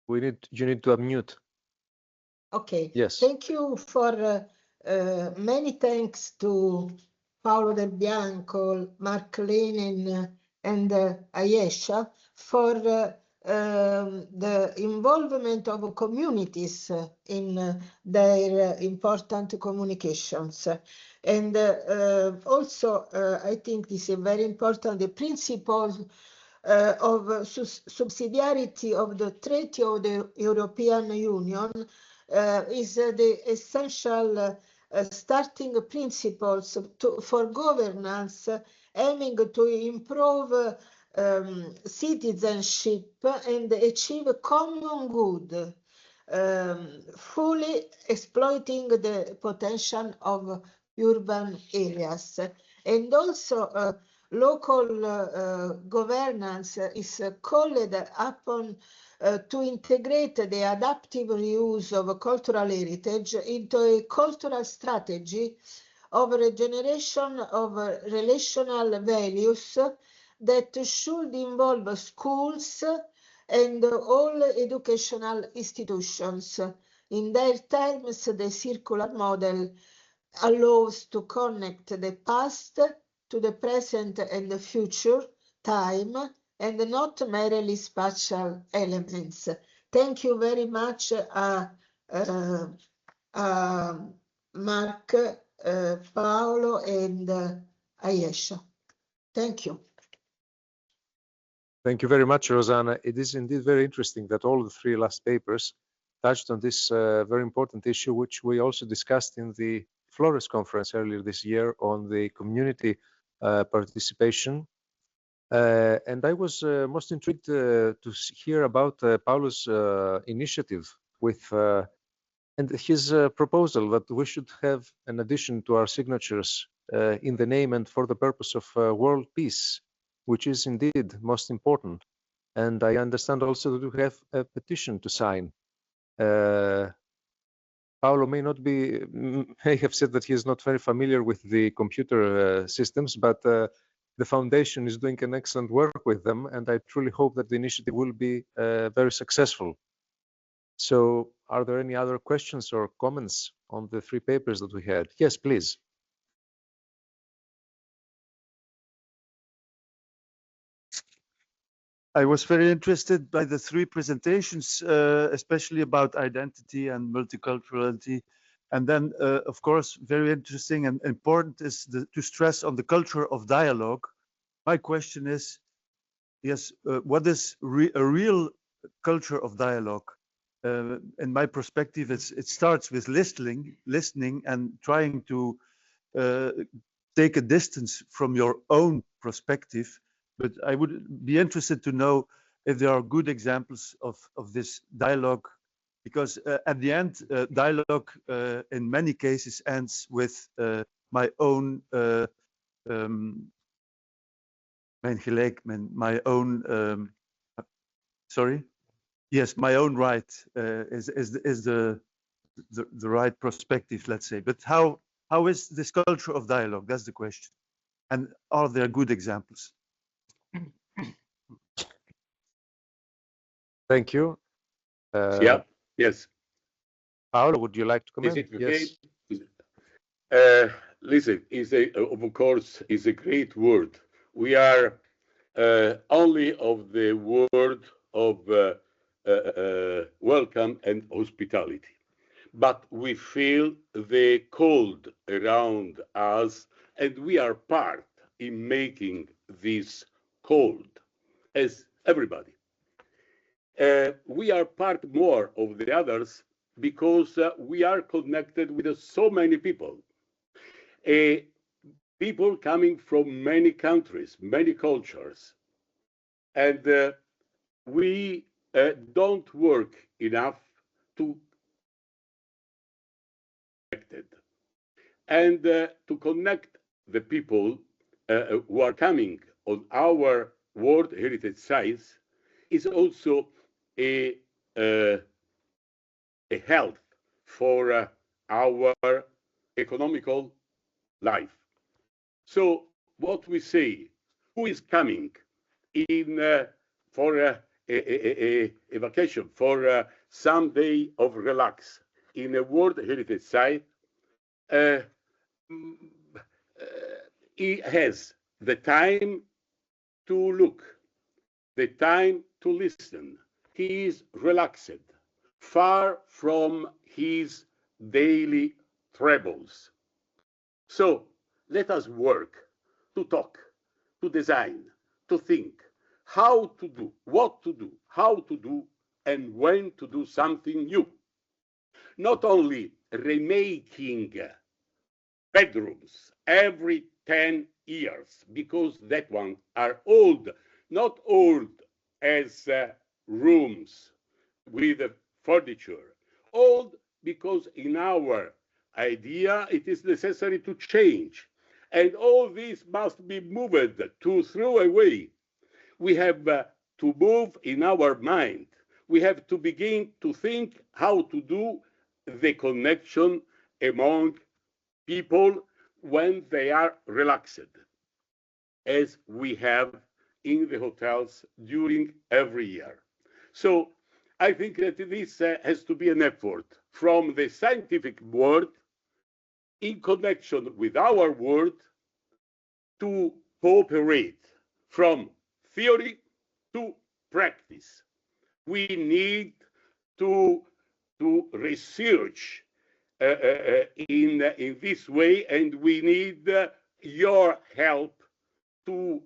You need to unmute. Okay. Yes. Thank you for many thanks to Paolo del Bianco, Marc Laenen, and Ayesha for the involvement of communities in their important communications. And also, I think this is very important, the principle of subsidiarity of the Treaty of the European Union is the essential starting principles for governance, aiming to improve citizenship and achieve common good, fully exploiting the potential of urban areas. And also local governance is called upon to integrate the adaptive reuse of cultural heritage into a cultural strategy of regeneration of relational values that should involve schools and all educational institutions. In their terms, the circular model allows to connect the past to the present and the future time and not merely spatial elements. Thank you very much, Marc, Paolo, and Ayesha. Thank you. Thank you very much, Rosanna. It is indeed very interesting that all the three last papers touched on this very important issue, which we also discussed in the Flores conference earlier this year on the community participation. And I was most intrigued to hear about Paolo's initiative with and his proposal that we should have an addition to our signatures in the name and for the purpose of world peace, which is indeed most important. And I understand also that we have a petition to sign. Paolo may have said that he is not very familiar with the computer systems, but the foundation is doing an excellent work with them, and I truly hope that the initiative will be very successful. So are there any other questions or comments on the three papers that we had? Yes, please. I was very interested by the three presentations, especially about identity and multiculturality. And then, of course, very interesting and important is to stress on the culture of dialogue. My question is, yes, what is a real culture of dialogue? In my perspective, it starts with listening and trying to take a distance from your own perspective. But I would be interested to know if there are good examples of this dialogue, because at the end, dialogue in many cases ends with my own my own sorry, yes, my own right is the right perspective, let's say. But how is this culture of dialogue? That's the question. And are there good examples? Thank you. Yeah, yes. Paolo, would you like to comment? Is it okay? Yes. Listen, of course, is a great word. We are only of the word of welcome and hospitality. But we feel the cold around us, and we are part in making this cold, as everybody. We are part more of the others because we are connected with so many people. People coming from many countries, many cultures. And we don't work enough to connect and to connect the people who are coming on our World Heritage Sites is also a health for our economical life. So what we say, who is coming in for a vacation, for some day of relax in a World Heritage Site, he has the time to look, the time to listen. He is relaxed, far from his daily troubles. So let us work to talk, to design, to think how to do, what to do, how to do, and when to do something new. not only remaking bedrooms every 10 years, because that one are old, not old as rooms with furniture, old because in our idea it is necessary to change. And all this must be moved to throw away. We have to move in our mind. We have to begin to think how to do the connection among people when they are relaxed, as we have in the hotels during every year. So I think that this has to be an effort from the scientific world in connection with our world to cooperate from theory to practice. We need to research in this way, and we need your help to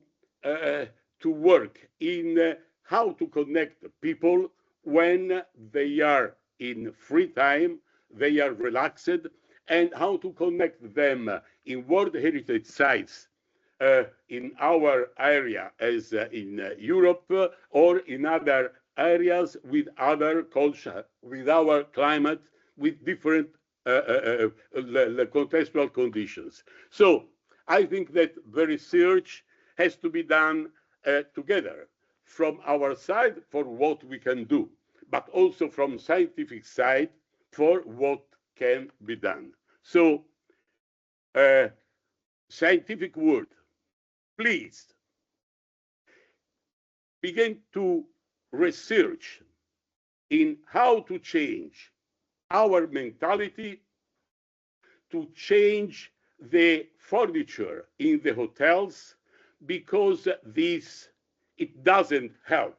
work in how to connect people when they are in free time, they are relaxed, and how to connect them in World Heritage Sites in our area, as in Europe, or in other areas with other culture, with our climate, with different contextual conditions. So I think that the research has to be done together from our side for what we can do, but also from scientific side for what can be done. So scientific world, please begin to research in how to change our mentality, to change the furniture in the hotels, because this, it doesn't help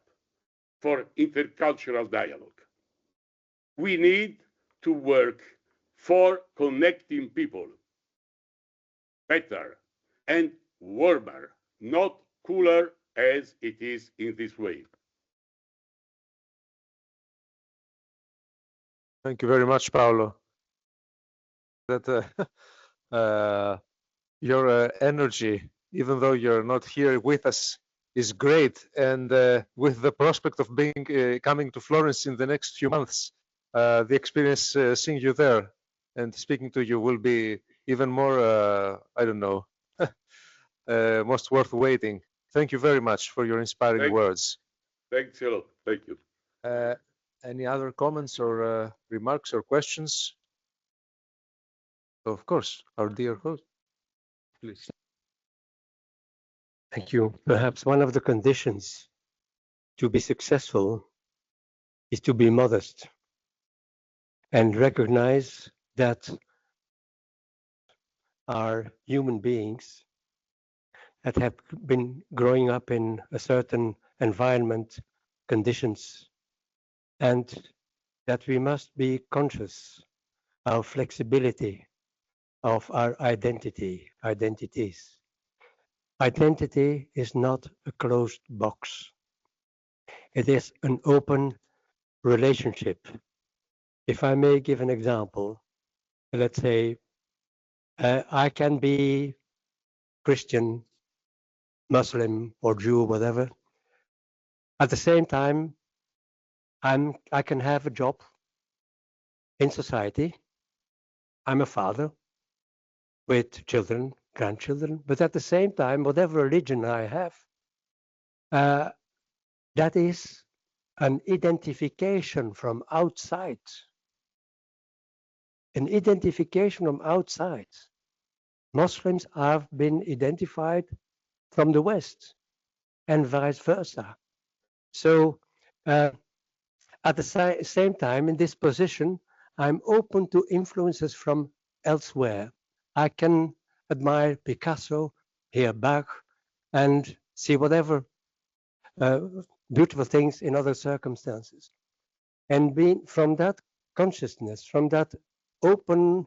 for intercultural dialogue. We need to work for connecting people better and warmer, not cooler as it is in this way. Thank you very much, Paolo. That your energy, even though you're not here with us, is great, and with the prospect of being coming to Florence in the next few months, the experience seeing you there and speaking to you will be even more, I don't know, most worth waiting. Thank you very much for your inspiring words. Thanks a lot. Thank you. Any other comments or remarks or questions? Of course, our dear host, please. Thank you. Perhaps one of the conditions to be successful is to be modest and recognize that are human beings that have been growing up in a certain environment, conditions, and that we must be conscious of flexibility of our identities. Identity is not a closed box. It is an open relationship. If I may give an example, let's say I can be Christian, Muslim, or Jew, whatever. At the same time, I can have a job in society. I'm a father with children, grandchildren, but at the same time, whatever religion I have, that is an identification from outside. An identification from outside. Muslims have been identified from the West and vice versa. So at the same time, in this position, I'm open to influences from elsewhere. I can admire Picasso, hear Bach, and see whatever beautiful things in other circumstances. And being from that consciousness, from that open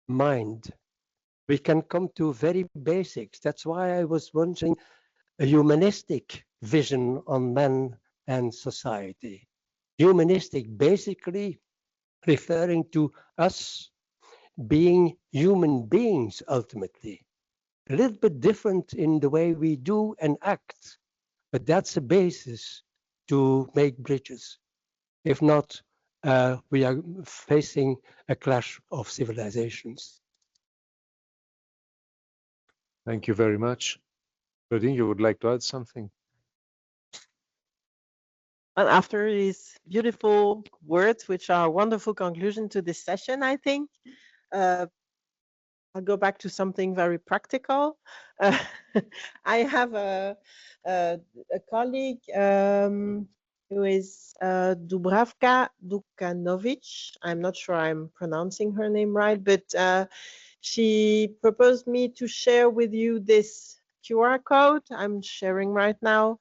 mind, we can come to very basics. That's why I was wanting a humanistic vision on man and society. Humanistic, basically, referring to us being human beings ultimately. A little bit different in the way we do and act, but that's a basis to make bridges. If not, we are facing a clash of civilizations. Thank you very much. Claudine, you would like to add something? And after these beautiful words, which are a wonderful conclusion to this session, I think, I'll go back to something very practical. I have a colleague who is Dubravka Dukanovic. I'm not sure I'm pronouncing her name right, but she proposed me to share with you this QR code I'm sharing right now.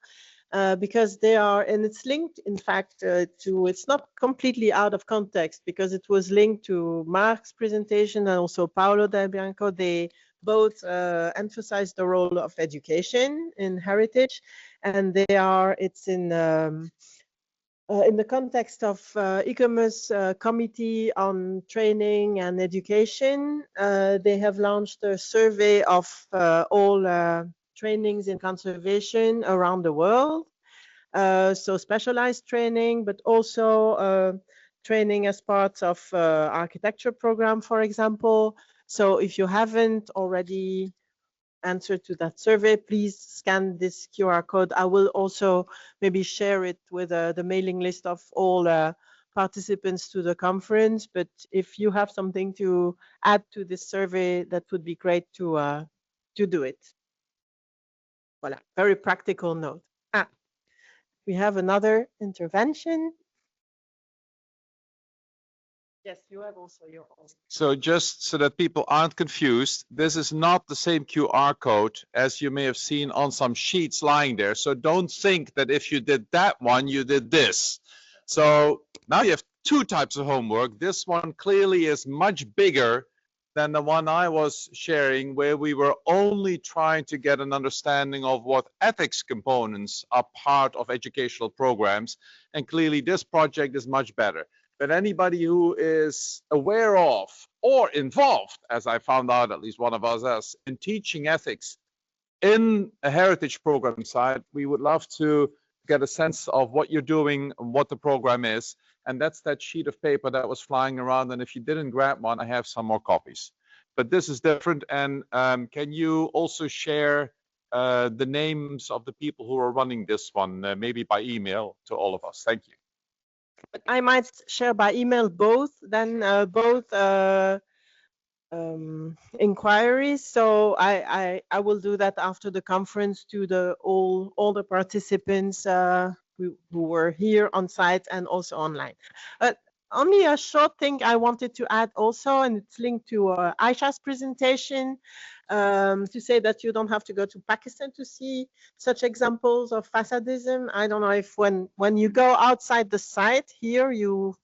Because they are, and it's linked, in fact, to, it's not completely out of context because it was linked to Marc's presentation and also Paolo da Bianco. They both emphasize the role of education in heritage, and they are, it's in the context of ICOMOS Committee on Training and Education. They have launched a survey of all trainings in conservation around the world. So specialized training, but also training as part of architecture program, for example. So if you haven't already answered to that survey, please scan this QR code. I will also maybe share it with the mailing list of all participants to the conference. But if you have something to add to this survey, that would be great to do it. Voilà, very practical note. We have another intervention. Yes, you have also your own. So just so that people aren't confused, this is not the same QR code as you may have seen on some sheets lying there. So don't think that if you did that one, you did this. So now you have two types of homework. This one clearly is much bigger than the one I was sharing, where we were only trying to get an understanding of what ethics components are part of educational programs. And clearly this project is much better. But anybody who is aware of or involved, as I found out, at least one of us is, in teaching ethics in a heritage program side, we would love to get a sense of what you're doing and what the program is. And that's that sheet of paper that was flying around. And if you didn't grab one, I have some more copies. But this is different. And can you also share the names of the people who are running this one, maybe by email to all of us? Thank you. I might share by email both, then both inquiries. So I will do that after the conference to the all the participants who were here on site and also online. Only a short thing I wanted to add also, and it's linked to Ayesha's presentation, to say that you don't have to go to Pakistan to see such examples of facadism. I don't know if when you go outside the site here, you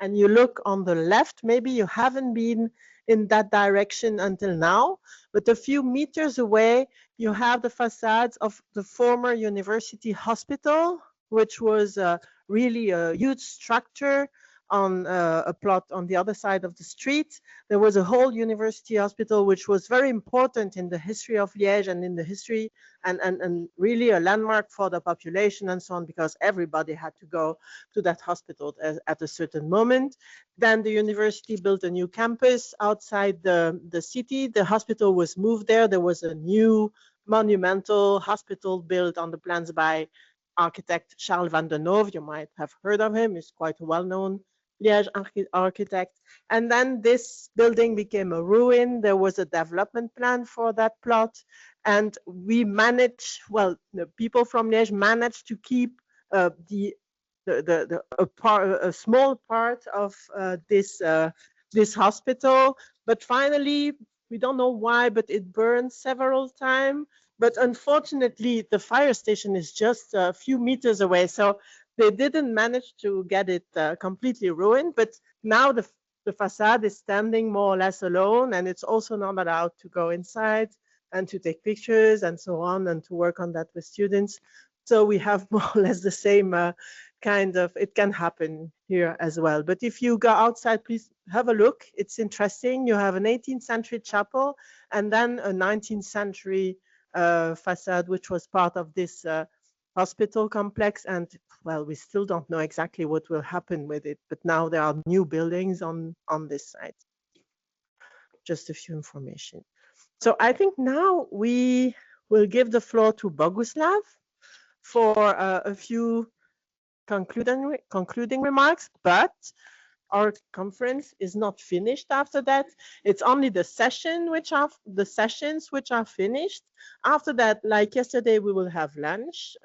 look on the left, maybe you haven't been in that direction until now, but a few meters away, you have the facades of the former university hospital, which was really a huge structure on a plot on the other side of the street. There was a whole university hospital, which was very important in the history of Liège and in the history and really a landmark for the population and so on, because everybody had to go to that hospital at a certain moment. Then the university built a new campus outside the city. The hospital was moved there. There was a new monumental hospital built on the plans by architect Charles van den Hove. You might have heard of him. He's quite a well-known Liège architect. And then this building became a ruin. There was a development plan for that plot. And we managed, well, the people from Liège managed to keep a small part of this hospital. But finally, we don't know why, but it burned several times. But unfortunately, the fire station is just a few meters away. So they didn't manage to get it completely ruined. But now the facade is standing more or less alone, and it's also not allowed to go inside and to take pictures and so on and to work on that with students. So we have more or less the same it can happen here as well. But if you go outside, please have a look. It's interesting. You have an 18th century chapel and then a 19th century facade, which was part of this hospital complex. And well, we still don't know exactly what will happen with it, but now there are new buildings on this site. Just a few information. So I think now we will give the floor to Boguslav for a few concluding remarks, but our conference is not finished after that. It's only the sessions which are finished. After that, like yesterday, we will have lunch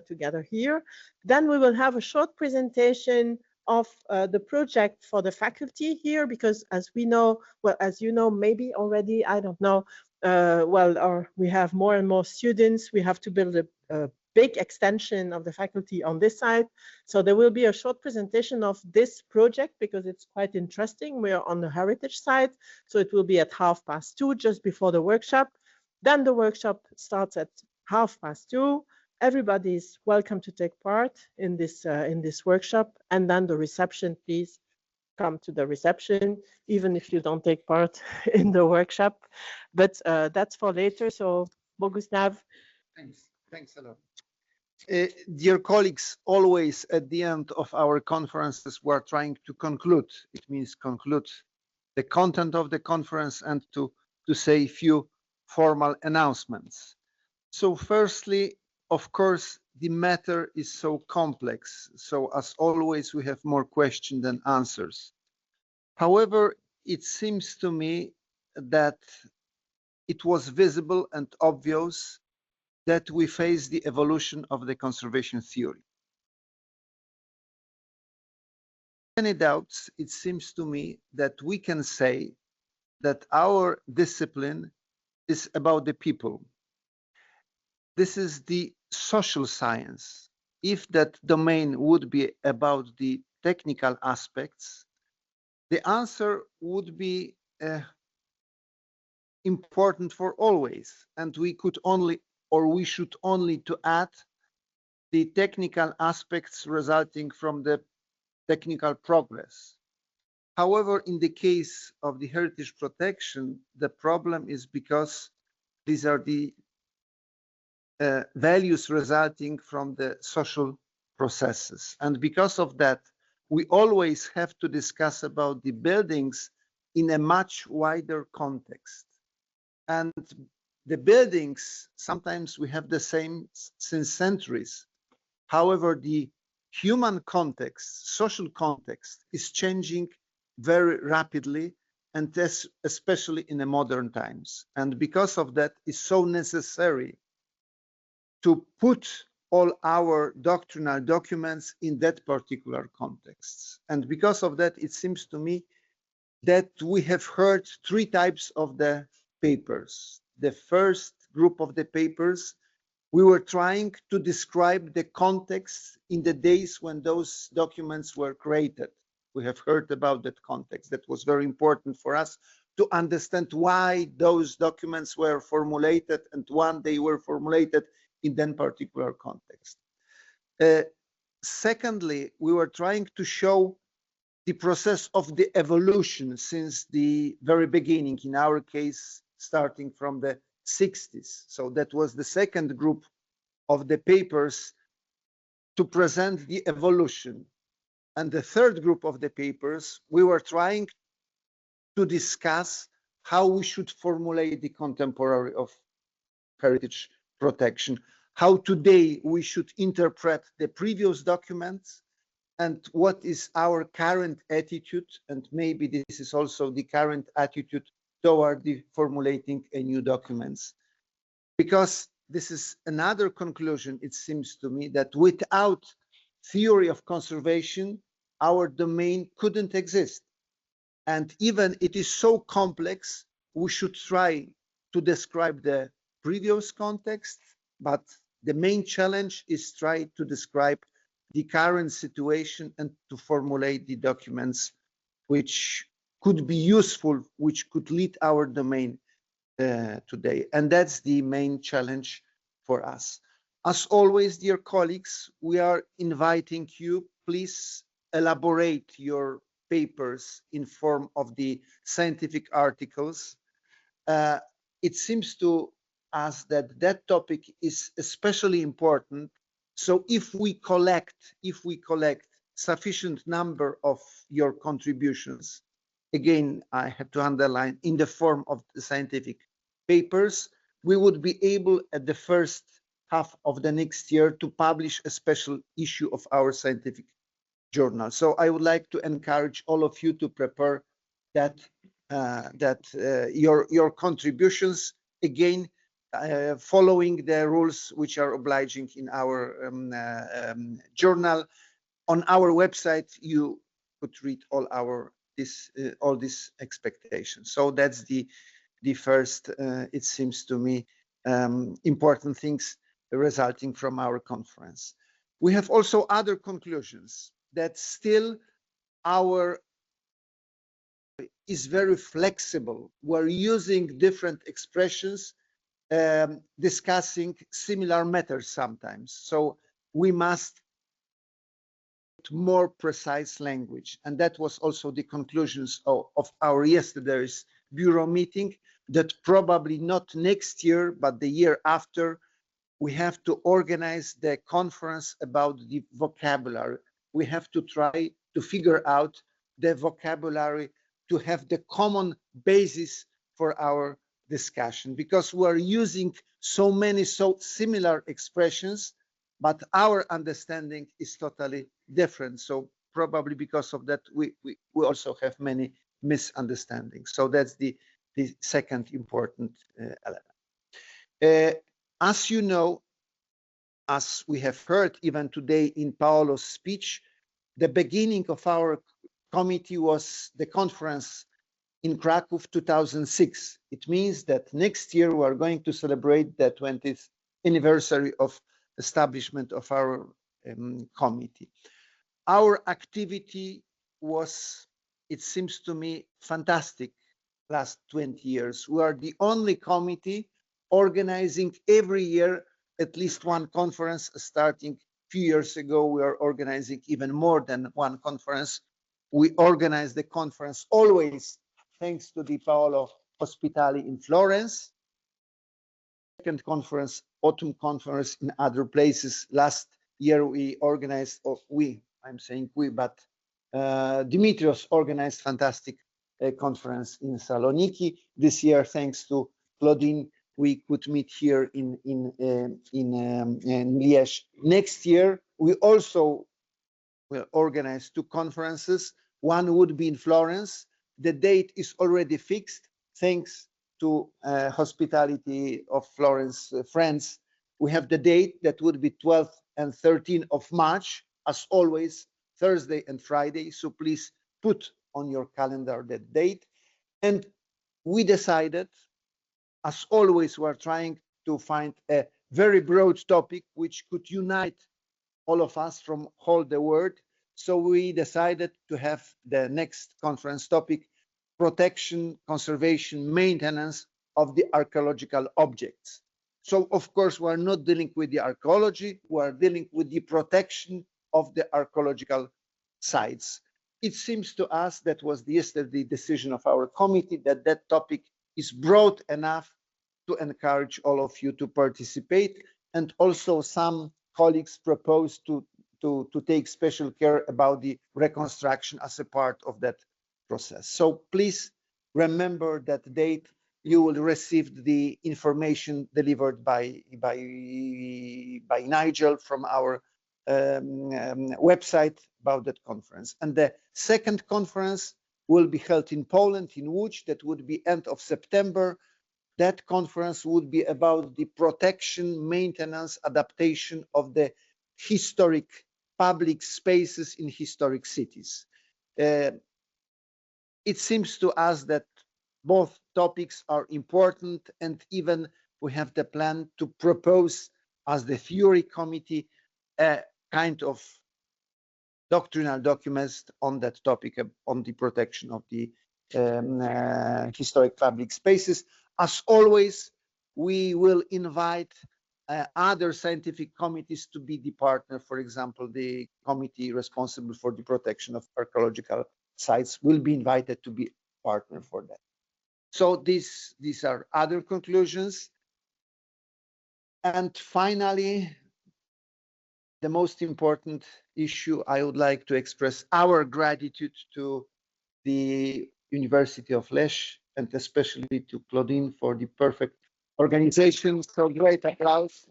together here. Then we will have a short presentation of the project for the faculty here, because as we know, well, as you know, maybe already, I don't know, we have more and more students. We have to build a big extension of the faculty on this side. So there will be a short presentation of this project because it's quite interesting. We're on the heritage side. So it will be at 2:30, just before the workshop. Then the workshop starts at 2:30. Everybody is welcome to take part in this workshop. And then the reception, please come to the reception, even if you don't take part in the workshop. But that's for later. So Boguslav. Thanks a lot. Dear colleagues, always at the end of our conferences, we're trying to conclude. It means conclude the content of the conference and to say a few formal announcements. So firstly, of course, the matter is so complex. So as always, we have more questions than answers. However, it seems to me that it was visible and obvious that we face the evolution of the conservation theory. Any doubts, it seems to me that we can say that our discipline is about the people. This is the social science. If that domain would be about the technical aspects, the answer would be important for always, and we could only, or we should only to add the technical aspects resulting from the technical progress. However, in the case of the heritage protection, the problem is because these are the values resulting from the social processes. And because of that, we always have to discuss about the buildings in a much wider context. And the buildings, sometimes we have the same since centuries. However, the human context, social context is changing very rapidly, and especially in the modern times. And because of that, it's so necessary to put all our doctrinal documents in that particular context. And because of that, it seems to me that we have heard three types of the papers. The first group of the papers, we were trying to describe the context in the days when those documents were created. We have heard about that context. That was very important for us to understand why those documents were formulated and when they were formulated in that particular context. Secondly, we were trying to show the process of the evolution since the very beginning, in our case, starting from the 60s. So that was the second group of the papers to present the evolution. And the third group of the papers, we were trying to discuss how we should formulate the contemporary of heritage protection, how today we should interpret the previous documents, and what is our current attitude, and maybe this is also the current attitude toward the formulating a new documents. Because this is another conclusion, it seems to me, that without theory of conservation, our domain couldn't exist. And even it is so complex, we should try to describe the previous context, but the main challenge is try to describe the current situation and to formulate the documents which could be useful, which could lead our domain today. And that's the main challenge for us. As always, dear colleagues, we are inviting you please elaborate your papers in form of the scientific articles. It seems to us that that topic is especially important. So if we collect sufficient number of your contributions, again, I have to underline, in the form of the scientific papers, we would be able at the first half of the next year to publish a special issue of our scientific journal. So I would like to encourage all of you to prepare that your contributions, again, following the rules which are obliging in our journal. On our website, you could read all these expectations. So that's the first, it seems to me, important things resulting from our conference. We have also other conclusions that still our is very flexible. We're using different expressions, discussing similar matters sometimes. So we must more precise language. And that was also the conclusions of our yesterday's bureau meeting, that probably not next year, but the year after, we have to organize the conference about the vocabulary. We have to try to figure out the vocabulary to have the common basis for our discussion, because we're using so many so similar expressions, but our understanding is totally different. So probably because of that, we also have many misunderstandings. So that's the second important element. As you know, as we have heard even today in Paolo's speech, the beginning of our committee was the conference in Krakow 2006. It means that next year we are going to celebrate the 20th anniversary of establishment of our committee. Our activity was, it seems to me, fantastic last 20 years. We are the only committee organizing every year at least one conference. Starting a few years ago, we are organizing even more than one conference. We organize the conference always thanks to the Paolo Hospitali in Florence. Second conference, autumn conference in other places. Last year we organized, I'm saying we, but Dimitrios organized fantastic conference in Saloniki. This year, thanks to Claudine, we could meet here in Liège. Next year, we also will organize two conferences. One would be in Florence. The date is already fixed, thanks to hospitality of Florence friends. We have the date that would be 12th and 13th of March, as always, Thursday and Friday. So please put on your calendar that date. And we decided, as always, we're trying to find a very broad topic which could unite all of us from all the world. So we decided to have the next conference topic, protection, conservation, maintenance of the archaeological objects. So of course, we're not dealing with the archaeology, we're dealing with the protection of the archaeological sites. It seems to us, that was yesterday decision of our committee, that that topic is broad enough to encourage all of you to participate. And also some colleagues proposed to take special care about the reconstruction as a part of that process. So please remember that date. You will receive the information delivered by Nigel from our website about that conference. And the second conference will be held in Poland, in Łódź. That would be end of September. That conference would be about the protection, maintenance, adaptation of the historic public spaces in historic cities. It seems to us that both topics are important, and even we have the plan to propose, as the theory committee, a kind of doctrinal documents on that topic, on the protection of the historic public spaces. As always, we will invite other scientific committees to be the partner. For example, the committee responsible for the protection of archaeological sites will be invited to be partner for that. So these are other conclusions. And finally, the most important issue, I would like to express our gratitude to the University of Lech and especially to Claudine for the perfect organization. So great applause.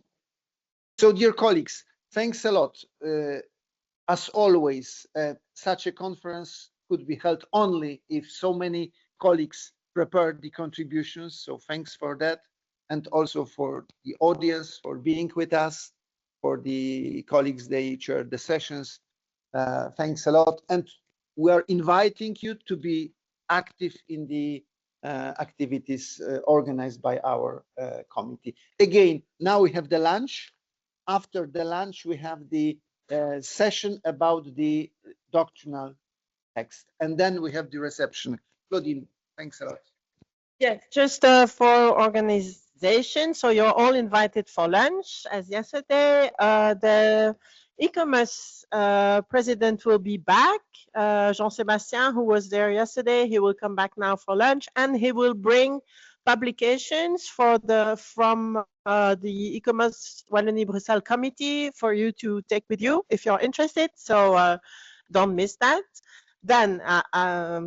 So dear colleagues, thanks a lot. As always, such a conference could be held only if so many colleagues prepared the contributions. So thanks for that. And also for the audience for being with us, for the colleagues, they chaired the sessions. Thanks a lot. And we are inviting you to be active in the activities organized by our committee. Again, now we have the lunch. After the lunch, we have the session about the doctrinal text, and then we have the reception. Claudine, thanks a lot. Yes, just for organization. So you're all invited for lunch as yesterday. The e-commerce president will be back. Jean-Sébastien, who was there yesterday, he will come back now for lunch, and he will bring publications from the e-commerce Wallonie-Bruxelles committee for you to take with you if you're interested. So don't miss that. Then I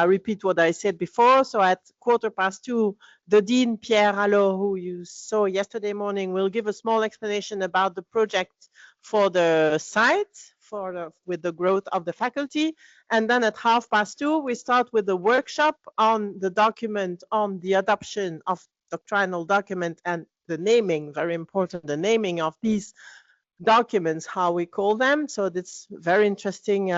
repeat what I said before. So at 2:15, the Dean Pierre Allot, who you saw yesterday morning, will give a small explanation about the project for the site with the growth of the faculty. And then at 2:30, we start with the workshop on the document on the adoption of doctrinal document and the naming, very important, the naming of these documents, how we call them. So that's very interesting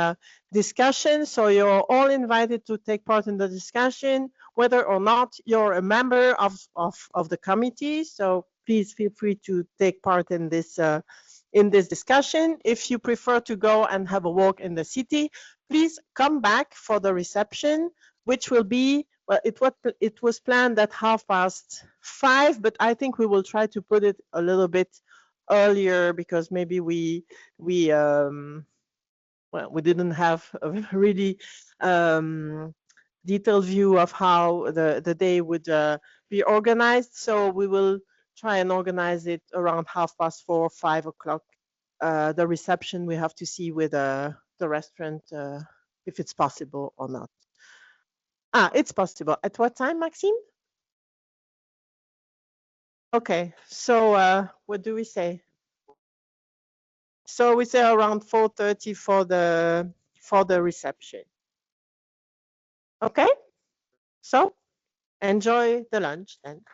discussion. So you're all invited to take part in the discussion, whether or not you're a member of the committee. So please feel free to take part in this discussion. If you prefer to go and have a walk in the city, please come back for the reception, which will be, well, it was planned at 5:30, but I think we will try to put it a little bit earlier because maybe we didn't have a really detailed view of how the day would be organized. So we will try and organize it around 4:30, 5 o'clock. The reception, we have to see with the restaurant if it's possible or not. It's possible. At what time, Maxime? Okay, so what do we say? So we say around 4:30 for the reception. Okay, so enjoy the lunch then.